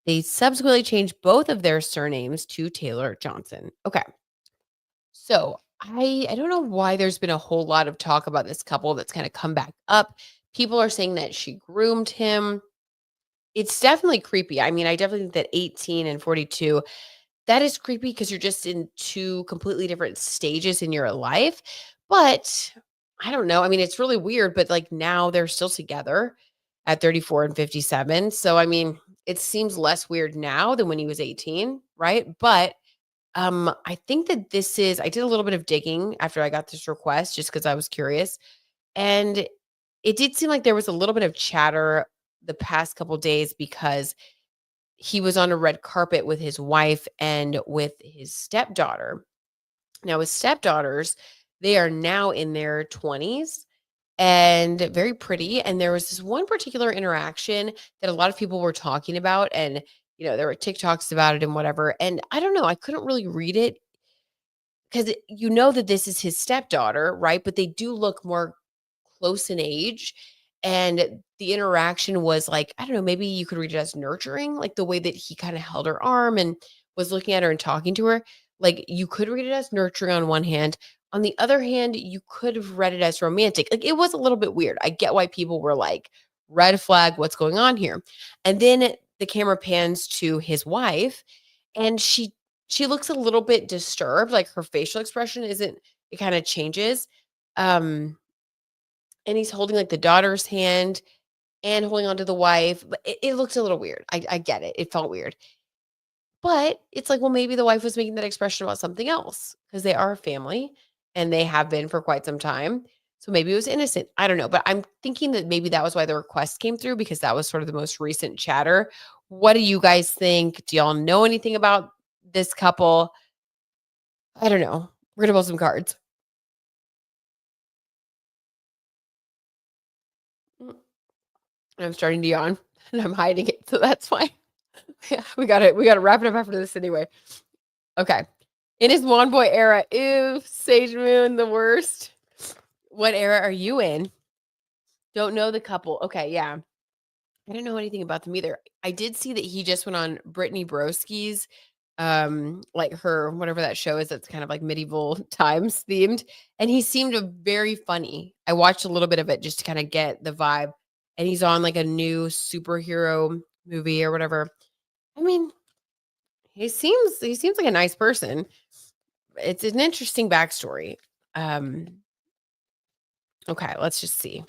They subsequently changed both of their surnames to Taylor Johnson. Okay. So I don't know why there's been a whole lot of talk about this couple that's kind of come back up. People are saying that she groomed him. It's definitely creepy. I mean, I definitely think that 18 and 42, that is creepy because you're just in two completely different stages in your life. But I don't know. I mean, it's really weird, but like now they're still together at 34 and 57. So I mean, it seems less weird now than when he was 18, right? But I think that this is I did a little bit of digging after I got this request just because I was curious. And it did seem like there was a little bit of chatter the past couple days because he was on a red carpet with his wife and with his stepdaughter. Now, his stepdaughters, they are now in their 20s and very pretty. And there was this one particular interaction that a lot of people were talking about. And, there were TikToks about it and whatever. And I don't know, I couldn't really read it because you know that this is his stepdaughter, right? But they do look more close in age. And the interaction was like, I don't know, maybe you could read it as nurturing, like the way that he kind of held her arm and was looking at her and talking to her. Like you could read it as nurturing on one hand. On the other hand, you could have read it as romantic. Like it was a little bit weird. I get why people were like, red flag, what's going on here? And then the camera pans to his wife and she looks a little bit disturbed, like her facial expression isn't it kind of changes. Um, and he's holding like the daughter's hand and holding on to the wife, but it looked a little weird. I get it. It felt weird. But it's like, well, maybe the wife was making that expression about something else because they are a family and they have been for quite some time. So maybe it was innocent. I don't know. But I'm thinking that maybe that was why the request came through because that was sort of the most recent chatter. What do you guys think? Do y'all know anything about this couple? I don't know. We're gonna pull some cards. Mm, I'm starting to yawn and I'm hiding it, so that's why. Yeah, we gotta wrap it up after this anyway. Okay. In his Wand Boy era, ew, Sage Moon, the worst. What era are you in? Don't know the couple. Okay, yeah. I didn't know anything about them either. I did see that he just went on Brittany Broski's, like her whatever that show is that's kind of like medieval times themed, and he seemed very funny. I watched a little bit of it just to kind of get the vibe, and he's on like a new superhero movie or whatever. I mean, he seems like a nice person. It's an interesting backstory. Um, okay, let's just see.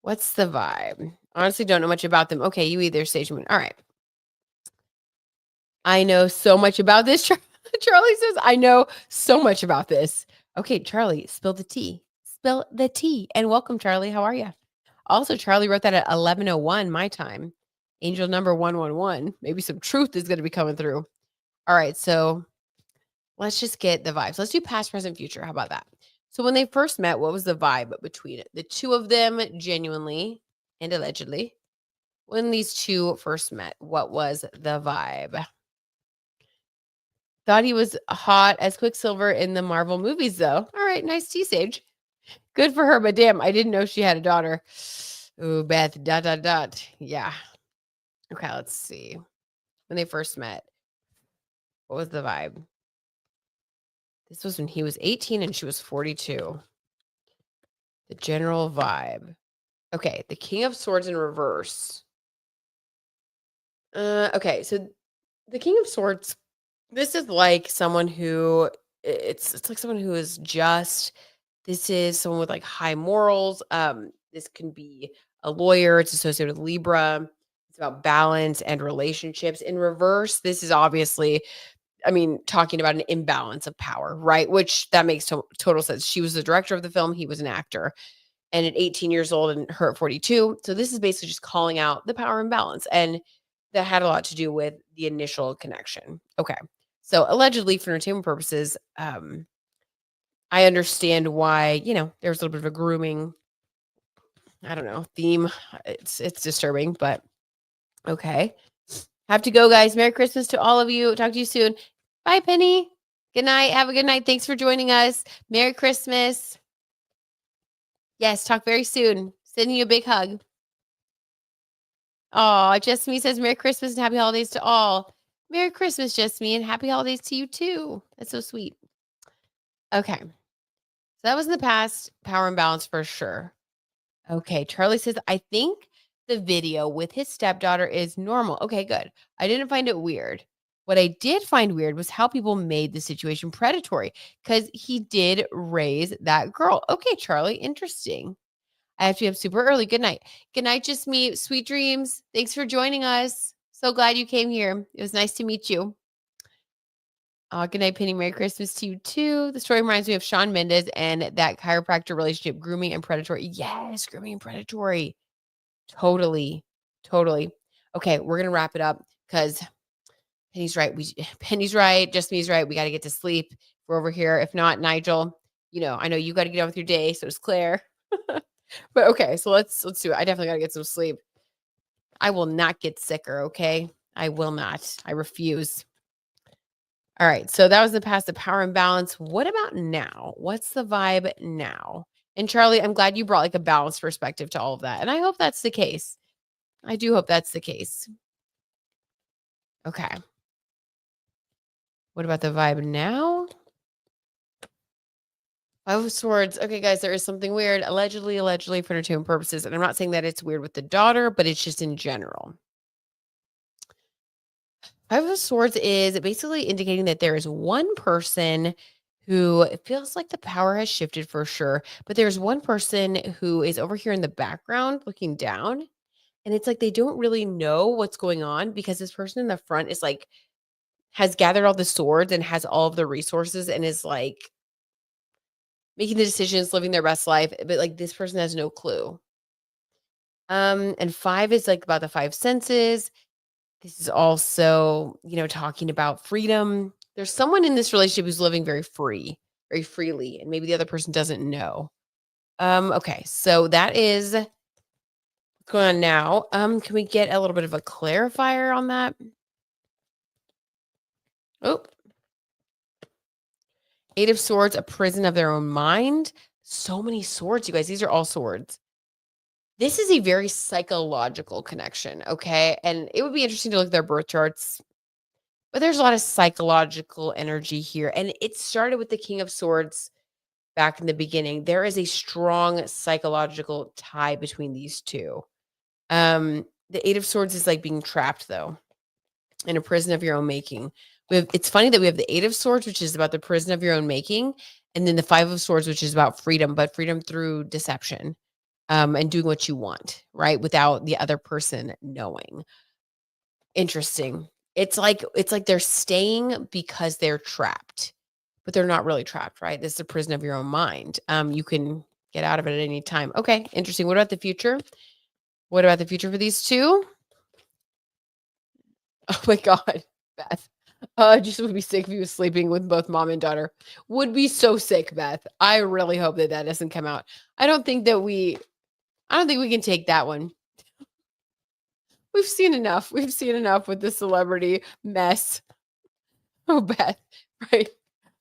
What's the vibe? Honestly, don't know much about them. Okay, you either Sage Moon. All right. I know so much about this. Charlie says, I know so much about this. Okay, Charlie, spill the tea. Spill the tea. And welcome, Charlie. How are you? Also, Charlie wrote that at 11:01 my time. Angel number 111. Maybe some truth is going to be coming through. All right, so let's just get the vibes. Let's do past, present, future. How about that? So when they first met, what was the vibe between the two of them genuinely and allegedly? When these two first met, what was the vibe? Thought he was hot as Quicksilver in the Marvel movies, though. All right, nice tea sage. Good for her, but damn, I didn't know she had a daughter. Ooh, Beth, dot, dot, dot. Yeah. Okay, let's see. When they first met, what was the vibe? This was when he was 18 and she was 42. The general vibe. Okay, the King of Swords in reverse. Okay, so the King of Swords, this is like someone who it's like someone who is just. This is someone with like high morals. This can be a lawyer. It's associated with Libra. It's about balance and relationships. In reverse, this is obviously, I mean, talking about an imbalance of power, right? Which that makes total sense. She was the director of the film. He was an actor. And at 18 years old and her at 42. So this is basically just calling out the power imbalance. And that had a lot to do with the initial connection. Okay. So allegedly for entertainment purposes, I understand why, there's a little bit of a grooming, I don't know, theme. It's disturbing, but okay. Have to go, guys. Merry Christmas to all of you. Talk to you soon. Bye, Penny. Good night. Have a good night. Thanks for joining us. Merry Christmas. Yes, talk very soon. Sending you a big hug. Oh, Just Me says Merry Christmas and Happy Holidays to all. Merry Christmas, Just Me, and Happy Holidays to you too. That's so sweet. Okay. So that was in the past. Power imbalance for sure. Okay. Charlie says, I think the video with his stepdaughter is normal. Okay, good. I didn't find it weird. What I did find weird was how people made the situation predatory because he did raise that girl. Okay, Charlie, interesting. I have to be up super early. Good night. Good night, Just Me. Sweet dreams. Thanks for joining us. So glad you came here. It was nice to meet you. Good night, Penny. Merry Christmas to you too. The story reminds me of Shawn Mendes and that chiropractor relationship, grooming and predatory. Yes, grooming and predatory. Totally. Totally. Okay, we're gonna wrap it up because Penny's right. Penny's right. Just Me's right. We got to get to sleep. We're over here. If not, Nigel, I know you got to get on with your day. So does Claire. But okay, so let's do it. I definitely got to get some sleep. I will not get sicker, okay? I will not. I refuse. All right, so that was the past, the power imbalance. What about now? What's the vibe now? And Charlie, I'm glad you brought like a balanced perspective to all of that. And I hope that's the case. I do hope that's the case. Okay. What about the vibe now? Five of Swords. Okay, guys, there is something weird. Allegedly for entertainment purposes. And I'm not saying that it's weird with the daughter, but it's just in general. Five of Swords is basically indicating that there is one person who it feels like the power has shifted for sure, but there's one person who is over here in the background looking down. And it's like they don't really know what's going on because this person in the front is like, has gathered all the swords and has all of the resources and is like making the decisions, living their best life. But like this person has no clue. And five is like about the five senses. This is also, talking about freedom. There's someone in this relationship who's living very freely, and maybe the other person doesn't know. Okay, so that is what's going on now. Can we get a little bit of a clarifier on that? Oh, Eight of Swords, a prison of their own mind. So many swords, you guys. These are all swords. This is a very psychological connection, okay? And it would be interesting to look at their birth charts. But there's a lot of psychological energy here. And it started with the King of Swords back in the beginning. There is a strong psychological tie between these two. The Eight of Swords is like being trapped, though, in a prison of your own making. It's funny that we have the Eight of Swords, which is about the prison of your own making, and then the Five of Swords, which is about freedom, but freedom through deception, and doing what you want, right? Without the other person knowing. Interesting. It's like they're staying because they're trapped, but they're not really trapped, right? This is a prison of your own mind. You can get out of it at any time. Okay, interesting. What about the future? What about the future for these two? Oh my God, Beth. Just would be sick if he was sleeping with both mom and daughter. Would be so sick, Beth. I really hope that doesn't come out. I don't think we can take that one. We've seen enough. We've seen enough with the celebrity mess. Oh, Beth, right?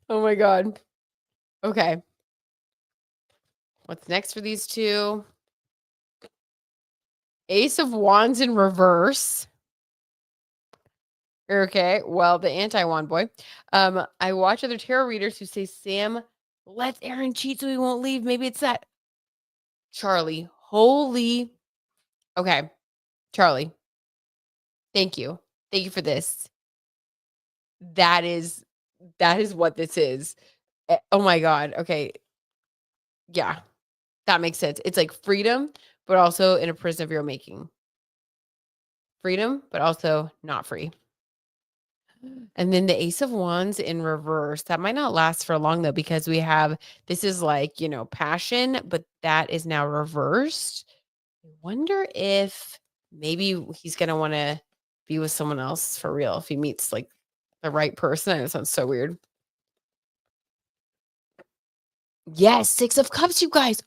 Oh my God. Okay. What's next for these two? Ace of Wands in reverse. Okay. Well, the anti-wand boy. I watch other tarot readers who say Sam lets Aaron cheat so he won't leave. Maybe it's that. Charlie. Holy. Okay. Charlie. Thank you. Thank you for this. That is what this is. Oh my God. Okay. Yeah. That makes sense. It's like freedom, but also in a prison of your own making. Freedom, but also not free. And then the Ace of Wands in reverse, that might not last for long though, because we have this is like, passion, but that is now reversed. I wonder if maybe he's gonna want to be with someone else for real if he meets like the right person. I know it sounds so weird. Yes, Six of Cups, you guys.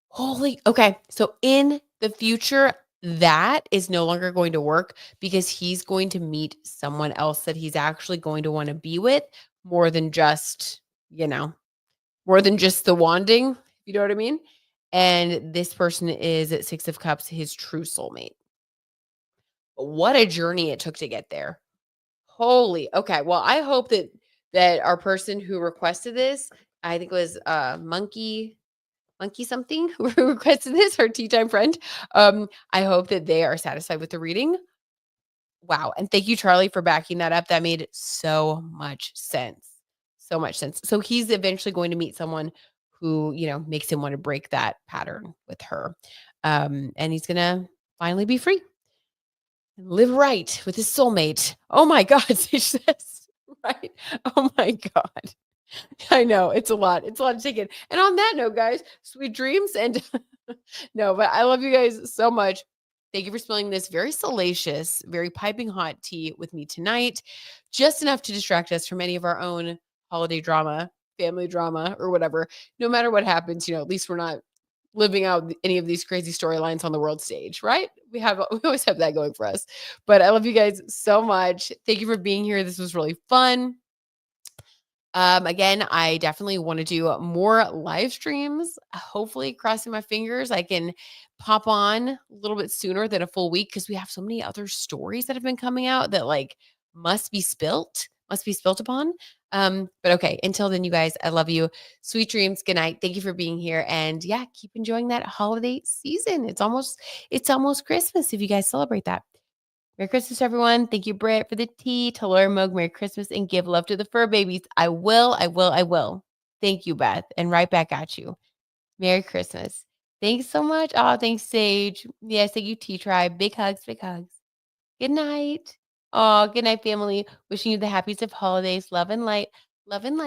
Holy okay. So in the future, that is no longer going to work because he's going to meet someone else that he's actually going to want to be with more than just, you know, more than just the wanding, you know what I mean? And this person is at Six of Cups, his true soulmate. What a journey it took to get there. Holy okay. Well, I hope that our person who requested this, I think it was Monkey something who requested this, our tea time friend. I hope that they are satisfied with the reading. Wow. And thank you, Charlie, for backing that up. That made so much sense. So much sense. So he's eventually going to meet someone who, makes him want to break that pattern with her. And he's gonna finally be free and live right with his soulmate. Oh my God, Sage says. Right. Oh my God. I know, it's a lot. It's a lot to take in. And on that note, guys, sweet dreams and no, but I love you guys so much. Thank you for spilling this very salacious, very piping hot tea with me tonight. Just enough to distract us from any of our own holiday drama, family drama, or whatever. No matter what happens, at least we're not living out any of these crazy storylines on the world stage, right? We always have that going for us. But I love you guys so much. Thank you for being here. This was really fun. Again, I definitely want to do more live streams. Hopefully, crossing my fingers, I can pop on a little bit sooner than a full week because we have so many other stories that have been coming out that like must be spilt upon. But okay, until then, you guys, I love you. Sweet dreams. Good night. Thank you for being here. And yeah, keep enjoying that holiday season. It's almost Christmas if you guys celebrate that. Merry Christmas, everyone. Thank you, Britt, for the tea. Tell Laura Mug, Merry Christmas, and give love to the fur babies. I will, I will, I will. Thank you, Beth. And right back at you. Merry Christmas. Thanks so much. Oh, thanks, Sage. Yes, thank you, T Tribe. Big hugs, big hugs. Good night. Oh, good night, family. Wishing you the happiest of holidays. Love and light,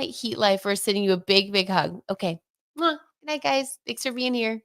heat life. We're sending you a big, big hug. Okay. Mwah. Good night, guys. Thanks for being here.